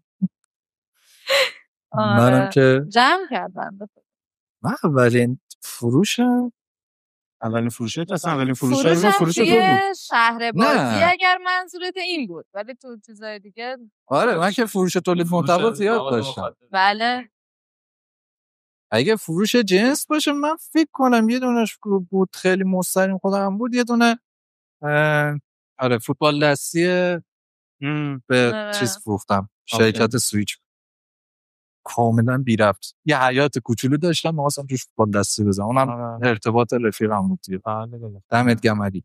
منم که جمع کردم. من اولین فروشم توی شهر بازی اگر منظورت این بود، ولی تو چیزای دیگه آره من که فروش تولید محتوا زیاد داشتم. بله اگه فروش جنس باشه من فکر کنم یه دونش بود خیلی مستقیم خودم بود، یه دونه آره فوتبال دستی به چیز فروختم، شرکت سویچ، کاملا بی ربط. یه حیات کوچولو داشتم می‌خواستم توش فوتبال دستی بزنم، اونم ارتباط رفیقم بود دیگه. دمت گرم علی.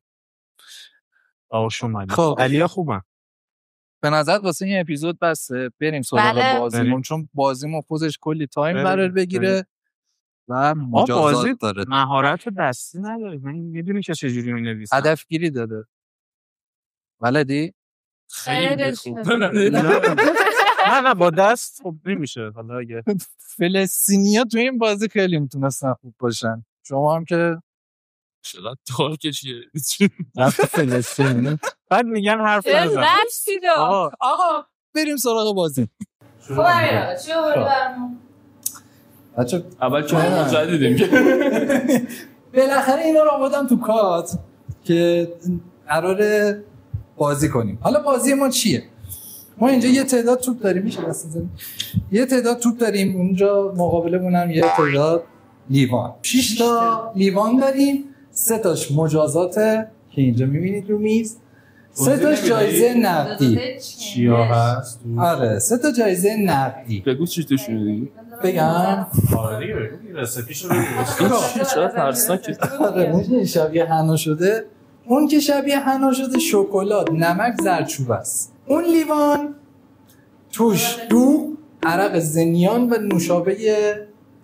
خب علی خوبم. به نظر واسه این اپیزود بسه بریم سراغ بازیمون، چون بازیمون خودش کلی تایم قرار بگیره و مجازات داره. مهارت دستی نداره. من میدونی که چجوری می‌نویسم. هدف گیری داره. ولدی؟ خیلی خوب. نه با دست خب نمیشه. حالا اگه فلسطینیا تو این بازی خیلی میتونستن خوب باشن، شما هم که شلات دار که چیه رفت فلسطین بعد میگن حرف نزن. آقا بریم سراغ بازی. خب امیر چی آوردی برامون؟ بچه اول چون جدیدیم که بالاخره اینا رو آوردم تو کات که قراره بازی کنیم. حالا بازی ما چیه؟ ما اینجا یه تعداد توپ داریم، میشه دست بزنیم. یه تعداد توپ داریم، اونجا مقابلمون هم یه تعداد لیوان. 6 تا لیوان داریم، 3 تاش مجازاته که اینجا می‌بینید رو میز. 3 تاش جایزه نقدی. چیا هست؟ آره 3 تا جایزه نقدی. بگو چی توشونه دیگه؟ بگم؟ آره دیگه بگو رسیپیشو بگو. چرا ترسناکه؟ آره اون شبیه حنا شده. اون که شبیه حنا شده شکلات، نمک، زردچوبه است. اون لیوان توش دوغ، عرق زنیان و نوشابه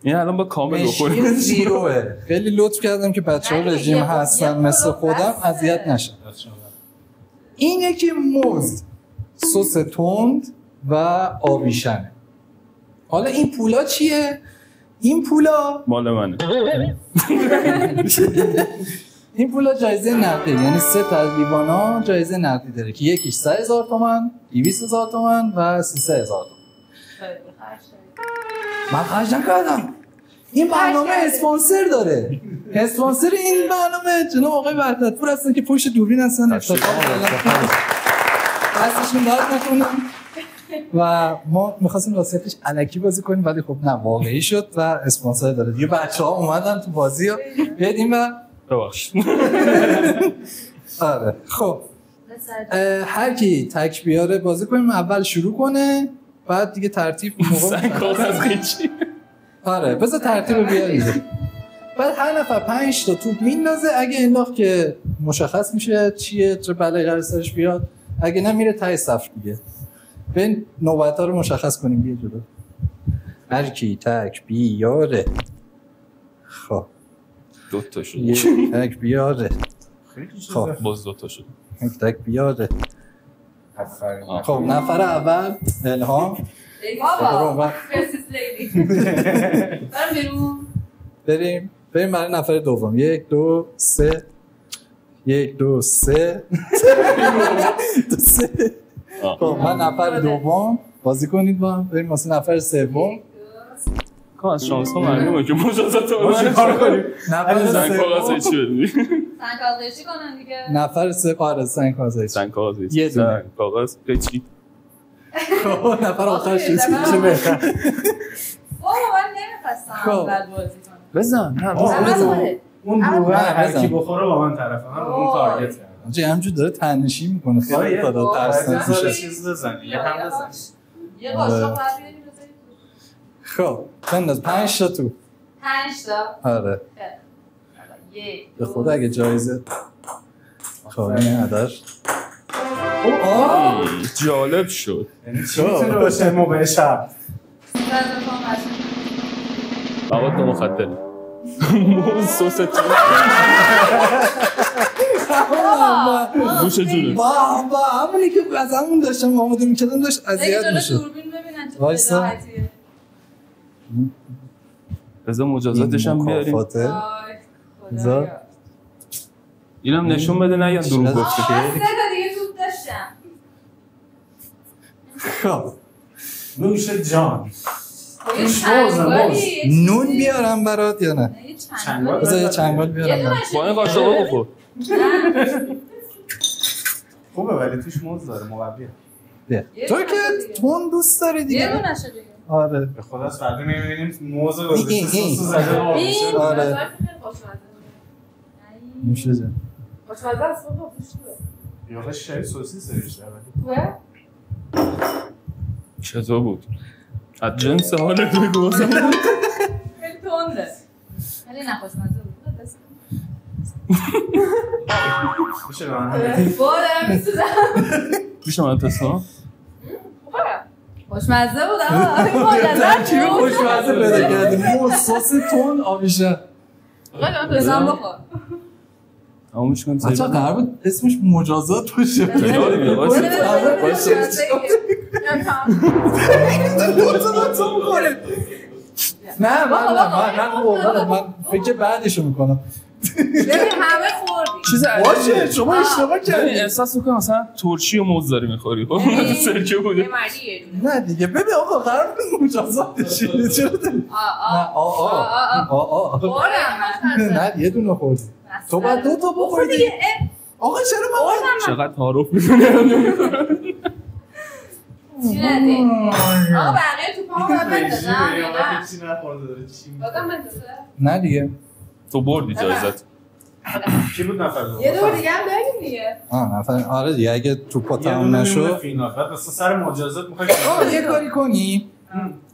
این الان با کامل بخوریم زیروه. خیلی لطف کردم که بچه‌ها رژیم هستن مثل خودم اذیت نشن. این یکی موز، سس تند و آبیشنه. حالا این پولا چیه؟ این پولا مال منه. این پولا جایزه نقدی، یعنی 3 تا از لیوانا جایزه نقدی داره که یکیش 100,000 تومان، 200,000 تومان و 300,000 تومان. من خرج نکردم. این برنامه اسپانسر داره. اسپانسر این برنامه جناب آقای وحدت‌پور هستن که پشت دوربین هستن. اتفاقا دستشون درد نکنه. و ما می‌خواستیم واسطش الکی بازی کنیم ولی خب نه واقعی شد و اسپانسر داره دیگه. بچه‌ها اومدن تو بازی و بدیم و ببخشید. آره خب هر کی تک بیاره بازی کنیم، اول شروع کنه بعد دیگه ترتیب موقع از قیچی. آره بذار ترتیب بیاریم. بعد هر نفر 5 تا توپ میندازه، اگه انداخت که مشخص میشه چیه چه بلایی قرار سرش بیاد، اگه نه میره ته صف دیگه. ببین نوبت‌ها رو مشخص کنیم بیا جلو. هر کی تک بیاره. خب 2 تا شد. تک بیاره. خب باز 2 تا شد. تک بیاره. خب نفر اول الهام. بابا بریم برای نفر دوم. 1 2 3 1 2 3 خب من نفر دوم بازی کنید با هم. بریم واسه نفر سوم. کام از شانس ها معلومه که مجازات رو کار کنیم. نفر سنگ کاغذ چی بدی؟ سنگ کاغذی کنن دیگه. نفر سوم آره سنگ کاغذی. سنگ کاغذ یه دونه کاغذ قیچی. خب نفر آخر چیز میشه بهتر. بابا من نمی‌خواستم اول بازی کنم. بزن نه اون دوغه هر کی بخوره با من طرفه. من اون تارگت کردم. آجی همینجور داره تنشی میکنه. خیلی خدا ترسناک میشه. چیز بزن. یه هم بزن. یه قاشق بعد بیاریم بزنیم. خب بنداز 5 تا تو. 5 تا. آره. به خدا اگه جایزه خب این عدد جالب شد. یعنی چی میتونه باشه موقع شب؟ مواد مخدر. سس تو. گوش جونه. با همونی که از همون داشتم آماده میکردم داشت اذیت میشه. دوربین ببینن چه وایسا. راحتیه. بذار مجازاتش هم بیاریم. بذار اینم نشون بده نه یا دروغ گفته. 3 تا دیگه توپ داشتم. خب نوش جان. نون بیارم برات یا نه؟ بذار یه چنگال بیارم. با این قاشقه بخور. خوبه ولی توش موز داره موقعیه. تو که تون دوست داری دیگه. یه دونه شده دیگه. آره. به خدا از فردا می‌بینیم موز رو گذاشته سس زده آبشه. آره. میشه جان. خوشمزه است بابا خوشمزه. یا شاید سوسیس بیشتر ولی. چطور بود؟ از جنس حالت بگو واسم. خیلی تنده. ولی نه خوشمزه بود. میشه من بودم میسوزم. میشه من تستا؟ خوشمزه بود اما چی خوشمزه پیدا کردیم؟ موز سس تون آبیشه. بزن بخور. اما میشه کنم بچه قرار بود اسمش مجازات باشه. کنار بیا بوده نه من فکر بعدشو میکنم. ببین همه خوردی. چیز باشه شما اشتباه کردی. احساس میکنم مثلا ترشی و موز داری میخوری. سرکه بوده. یه مردی یه دونه. نه دیگه ببین آقا قرار بود مجازات شده. چرا خوردم. نه یه دونه خوردی. تو باید 2 تا بخوری. آقا چرا من چقدر تعارف میکنه. چی ندی؟ آقا بقیه تو پاهم هم بندازم. چی نخورده داره چی بازم بندازم. نه دیگه تو بردی جایزت. کی بود نفر دوم؟ یه دور دیگه هم داریم دیگه. نفر آره دیگه اگه توپا تمام نشد فینال بعد مثلا سر مجازات میخوای یه کاری کنی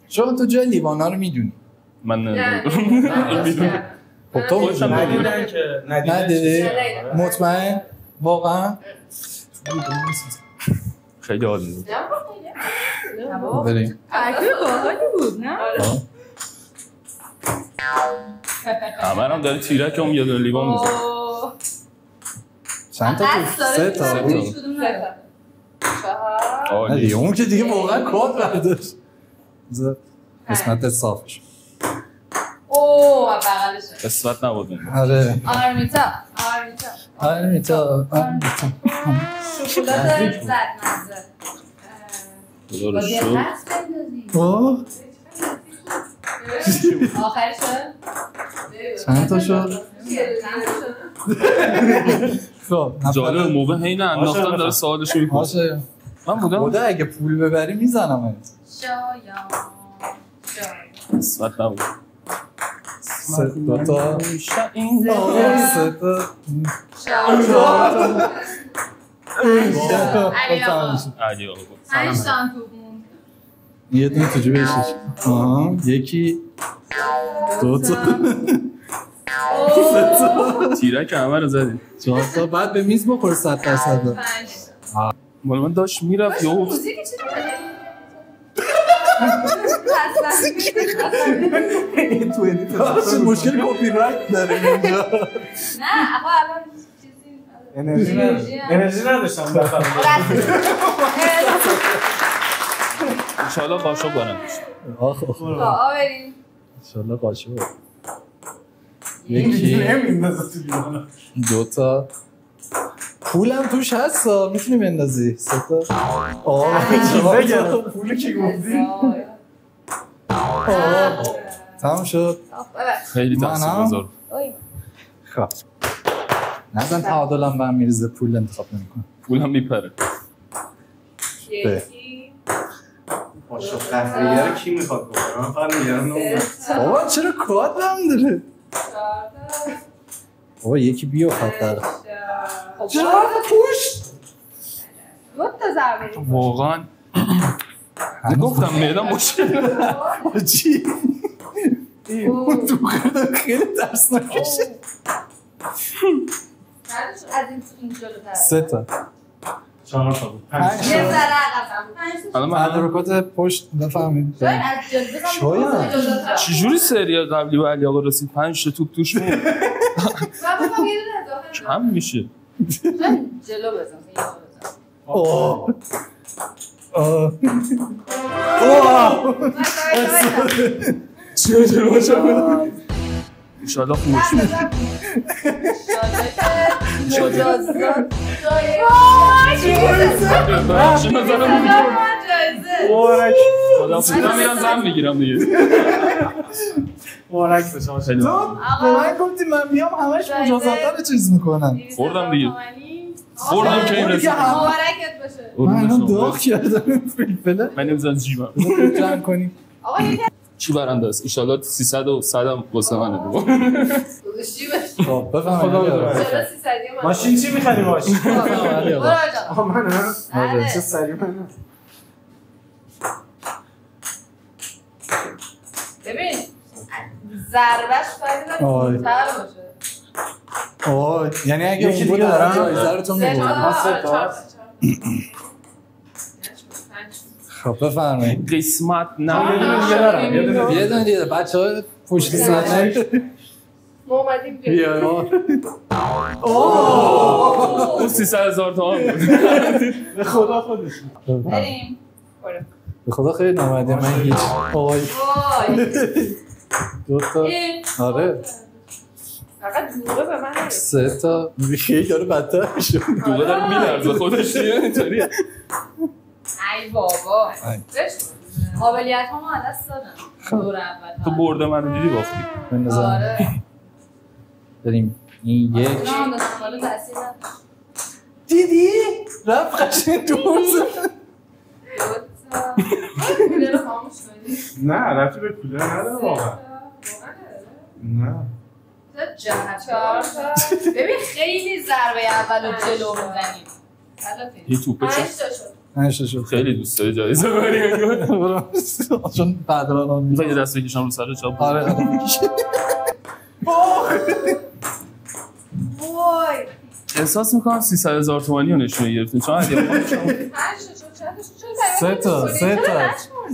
شما تو جای لیوانا رو میدونی من نه. خب تو ندیدن که ندیدی مطمئن واقعا خیلی عالی بود. بریم اگه باحالی بود نه؟ همه هم داره تیرک هم یه دونه لیوان میزن. چند تا تو؟ 3 تا بود؟ عالی. اون که دیگه واقعا کات برداشت قسمت صافش اوه بغلشه قسمت نبود. آره آرمیتا شکلات زد مزه خدا رو شکر. آخرش شد؟ چند تا شد؟ خب جالب موقع حین انداختن داره سوالشو میپرسه. باشه من بودم خدا اگه پول ببری میزنم شاید اسمت نبود دوتا علی آقا یه دونه تو جیبش یکی دوتا تیرک همه رو زدی 4 تا بعد به میز بخور 100%. مال من داشت میرفت یا این تو ادیت مشکل کپی رایت داره اینجا. نه آقا الان انرژی نداشتم بفرمایید. انشالله قاشق برندش بریم انشالله قاشق یکی دوتا پولم توش هست میتونی بندازی 3 تا پولی که گفتی تمام شد خیلی تاثیرگذار خب نزن تعادلم به هم میریزه پول انتخاب نمیکنم پولم میپره یکی قاشق قهوه‌ای رو کی میخواد بکنه من فقط میگم بابا چرا کات هم داره بابا یکی بیا خاطر چرا پوش دو تا ضربه واقعا گفتم معدم مشکل چی تو خیلی ترسناکشه از این جلوتر 3 تا 4 تا بود 5 یه ذره عقب الان من تدارکات پشت بفهمید شاید از جلوتر چجوری سری قبلی با علی آقا رسید 5 تا توپ توش بود کم میشه جلو بزن اوه چه جلو شد انشالله خوش من میرم زن میگیرم دیگه مبارک به شما خیلی من گفتی من میام همش مجازات رو چیز میکنم خوردم دیگه خوردم که این رسید مبارکت باشه من الان داغ کردم فلفله من نمیزن جیبم جمع کنیم چی برنده است؟ ایشالله 300 و 100 هم واسه منه خب بفهم ماشین چی میخوادی باش؟ بفهم من چه سریع من ببین ضربش باید بودتر باشه یعنی اگه یکی اون بود دیگه دارم جایزه رو تو میبود خب بفرمایید قسمت نه یه دونه دیگه بچه ها پشت سرنه ما اومدیم بیا اون 300,000 تومان بود به خدا خودش بریم به خدا خیلی نامده من هیچ وای دو تا آره فقط دوغه به من 3 تا خیلی داره بدتر میشه دوغه داره میلرزه خودش دیگه اینطوریه ای بابا قابلیت ها ما دست دادم دور اول تو برده منو دیدی باختی بندازم آره بریم این یک دیدی؟ رفت قشنگ تو حوزه نه رفتی به کولر نداره واقعا نه ببین خیلی ضربه اول رو جلو میزنیم یه توپه شد خیلی دوست داری جایزه بری چون بعدران میخوای یه دست بکشم رو سر چاپ آره وای احساس میکنم 300,000 تومانی رو نشونه گرفتیم چون علی آقا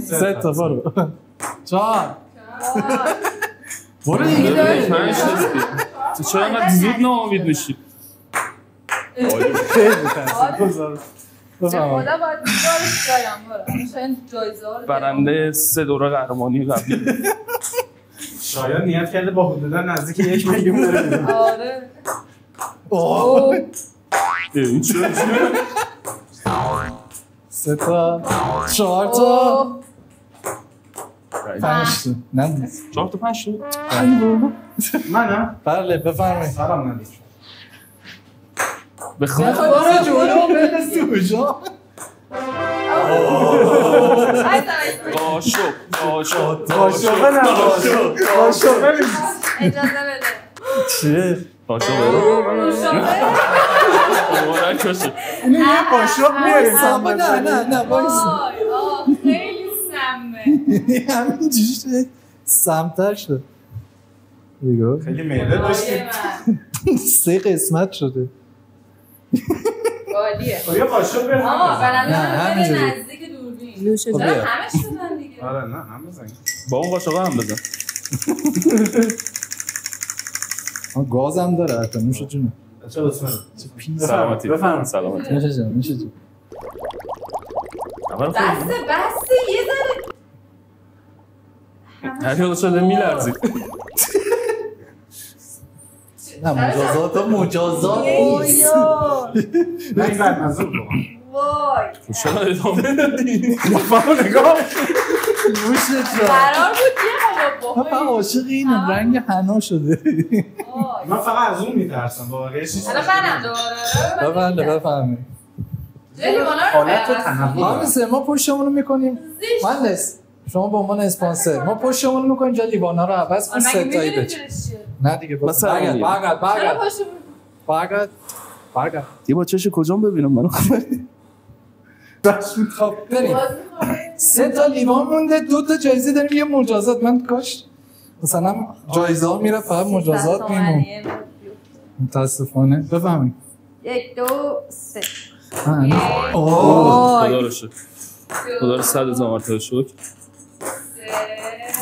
3 تا برو 4 برو دیگه 5 تو چرا انقدر زود ناامید میشی خیلی تاثیرگذار خدا باید بیشترش دارم شاید جایزه ها برنده 3 دوره قهرمانی قبلی شاید نیت کرده با حدود نزدیک 1 میلیون بره آره این چرا 3 تا 4 تا 5 تا نه 4 تا 5 شد منم بله بفرمایید سلام ندید بخواه برو جلو بلسو جا اجازه بده. چیه؟ قاشق اینه یه قاشق میاریم. نه بایستا. خیلی سمه. همینجوری سمتر شد. بگو. خیلی میله داشتیم. 3 قسمت شده. عالیه. یه قاشق بریم. برنده نزدیک دوربین. چرا همش بزن دیگه؟ آره نه هم بزن. با اون قاشق هم بزن. گازم داره حتی نوش جونه. چه بسمه. سلامتی. بفرمایید. سلامتی. نوش جون نوش جون. بس یه ذره. هر شده میلرزید. نه مجازات نه این بعد منظور بگم. وای. چرا ادامه دادی؟ فهم نگاه. نوش جون. قرار بود یه من فقط عاشق اینم رنگ حنا شده. من فقط از اون میترسم واقعیش نیست. حالا منم دوباره. بفهمید. حالت تنوع. ما پشتمون رو میکنیم. مهندس شما به عنوان اسپانسر ما پشتمون رو میکنیم جا لیوانا رو عوض کن ستایی بچ. نه دیگه برگرد یه با چش کجام ببینم منو خب بریم 3 تا لیوان مونده 2 تا جایزه داریم یه مجازات من کاش مثلا جایزه ها میره فقط مجازات میمون متاسفانه بفهمید 1 2 3 خدا رو شکر خدا رو 100,000 مرتبه شکر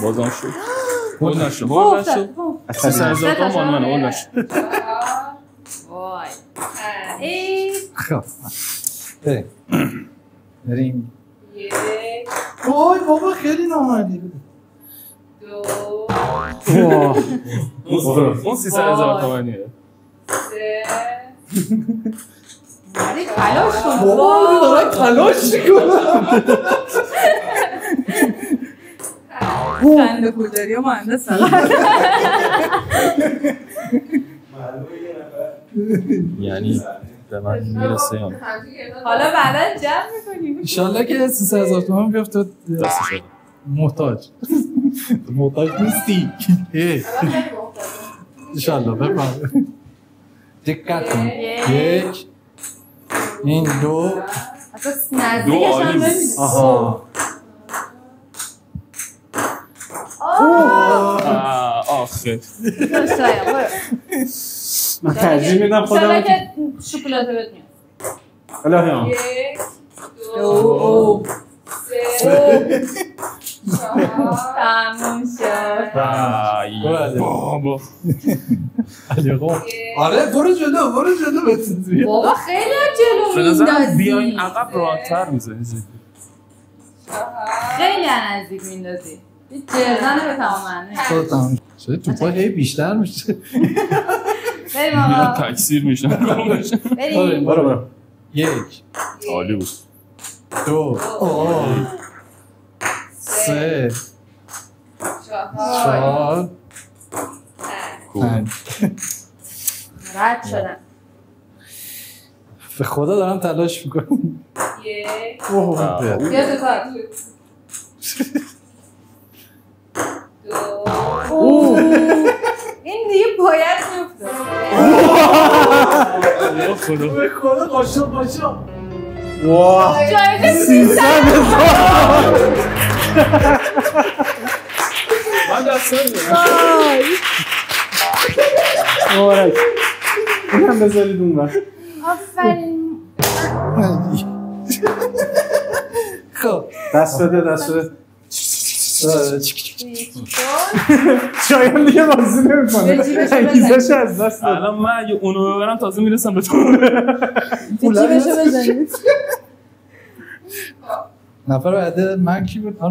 بازم شکر هول نشد 300,000 تا مال منه هول نشد وای خب بریم 1 وای بابا خیلی نامردی بود 2 اون 300,000 تومانیه 3 تلاش کن بابا دارم تلاش میکنم خنده پودری و مهندس فقط یعنی به من میرسه یا حالا بعدا جمع میکنیم انشالله که 300,000 تومان بیفته دستش محتاج نیستی انشالله بفهم دقت کن 1 این 2 نزدیکش هم ببینیم آها آخه من ترجیح میدم خودم شاید که شکلاته بهت میاد الهی 1 2 3 تموم شد بابا آره برو جلو بابا خیلی به جلو نظرم میندازی بیاین عقب راحت‌تر می‌زنی خیلی نزدیک میندازی جرزنه به تمام شده توپا هی بیشتر میشه بریم آقا تکثیر میشن بریم برو 1 عالی بود 2 3 4 5 رد شدم به خدا دارم تلاش میکنم 1 بیا تو کار 2 این دیگه باید میفته به خدا قاشق جایزه 300,000 من دستم این هم بذارید اون وقت آفرین خب دست بده شاید دیگه بازی نمی‌کنه انگیزش از دست داد الان من اگه اونو ببرم تازه میرسم به تو جیبشو بزنید نفر بعد من کی بود؟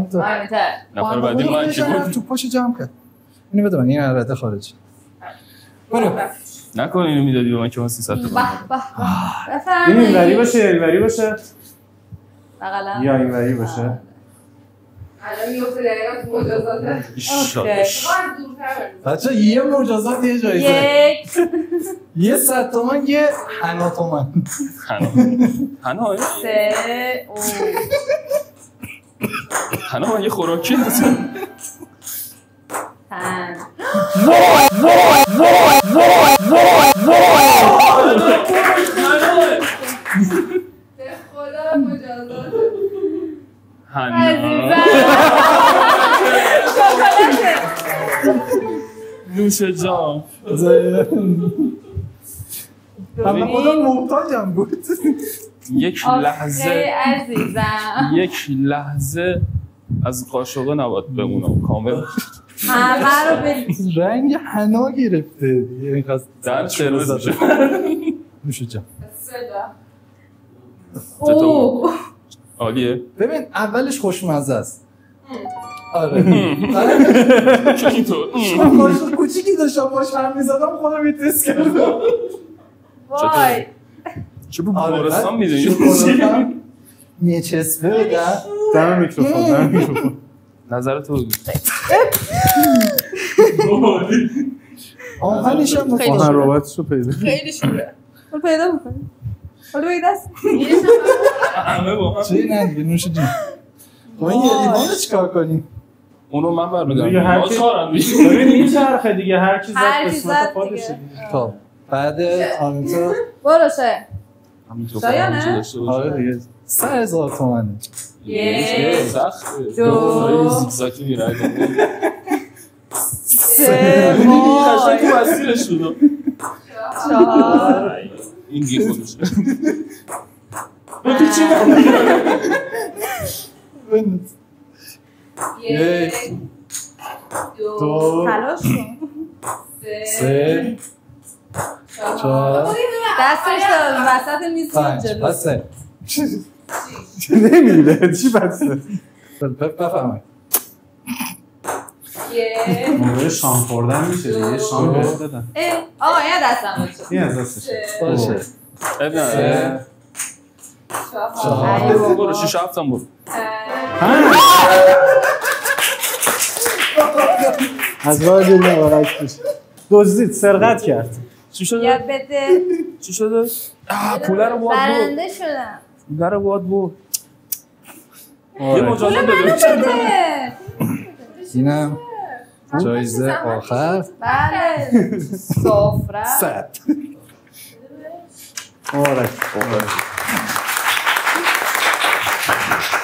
نفر بعدی من کی بود؟ تو پاشو جمع کرد اینو بده من این رده خارج برو نکن اینو میدادی به من که من 300 تومن این اینوری باشه یا اینوری باشه بغلم یا اینوری باشه الان میفته دقیقا مجازاته. بچه یه مجازات یه جایزه. یه 100 تومن یه حنا تومن. حنا 3 حنا یه خوراکی هست. 5 به خدا مجازات نوش جان من خودم محتاجم بود. یک لحظه از قاشقه نباید بمونم کامل. همه رو برید رنگ حنا گرفته دیگه. در قرمز میشه. نوش جان. عالیه. ببین اولش خوشمزه است. آره. چه اینطور؟ من قاشق کوچیکی داشتم باش هم میزدم خودم یه تست کردم. وای چه با بیمارستان میدونی؟ یه چسبه بده. دم میکروفون. نظر تو آهنش هم آهن رباطش رو پیدا خیلی شوره. رو پیدا میکنی. حالا بگید دست. همه با هم. چه نه دیگه نوش جون. خب این یه لیوان رو چیکار کنیم؟ اونو من برمیدارم. دیگه هر کی ببین این چرخه دیگه هر کی زد قسمت خودشه. خب بعد آنتا باشه. شایانه؟ آره دیگه 3000 تومنه. 1 سخته. 2 زیگزاگی میره. 3 قشنگ تو مسیرش بود. 4 این گیر خودشه. یک 2 تلاش کن 3 4 دستش داد وسط میز جلو بسه نمیره چی بسه بفهمه موقع شام خوردن میشه دیگه شام بهت بدن آقا یه دستم باشه این از دستشه باشه 3 4 برو 6 7 هم برو از راه دل نبرک پیش دزدید سرقت کرد چی شده؟ یاد بده چی شده؟ پوله رو واد برنده شدم پوله رو واد بود یه پول مجازات منو بده بده اینم جایزه آخر بله سفره 100 مبارک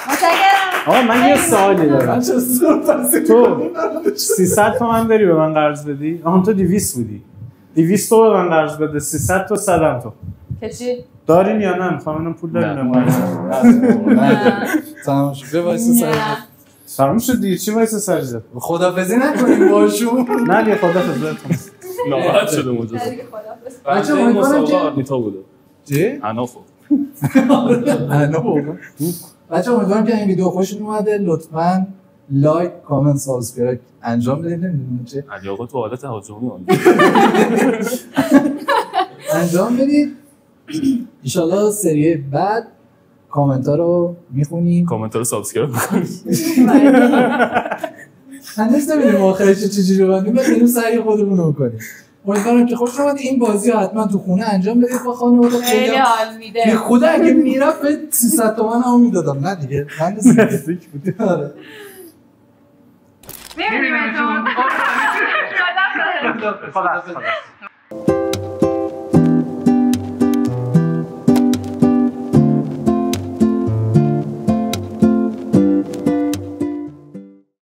متشکرم آقا من یه سوالی دارم چه سوپر تو 300 تومن داری به من قرض بدی؟ آها تو 200 بودی 200 تو به من قرض بده 300 تو 100 تو که چی؟ دارین یا نه؟ میخوام اینم پول دارین نه تمام شد وایس سر تمام شد دیگه چی وایس سرجه خدافظی نکنیم باشون نه دیگه خدافظ ناراحت شده مجازات بچه این امیدوارم مسابقه که آرمیتا بوده چی؟ عنافو بچه امیدوارم که این ویدیو خوشتون اومده لطفاً لایک کامنت سابسکرایب انجام بدید نمیدونم چه علی آقا تو حالت تهاجمی انجام بدید ان سری بعد کامنت ها رو میخونیم کامنت رو سابسکرایب میکنید هنوز نمیدونیم آخرش چجوری رو بندیم اینو سعی خودمون رو میکنیم امیدوارم که خوش اومد این بازی رو حتما تو خونه انجام بدید با خانواده خیلی حال میده بی خدا اگه میرفت به 300 تومن هم میدادم نه دیگه من نزدیک بود میبینیم اتون خدا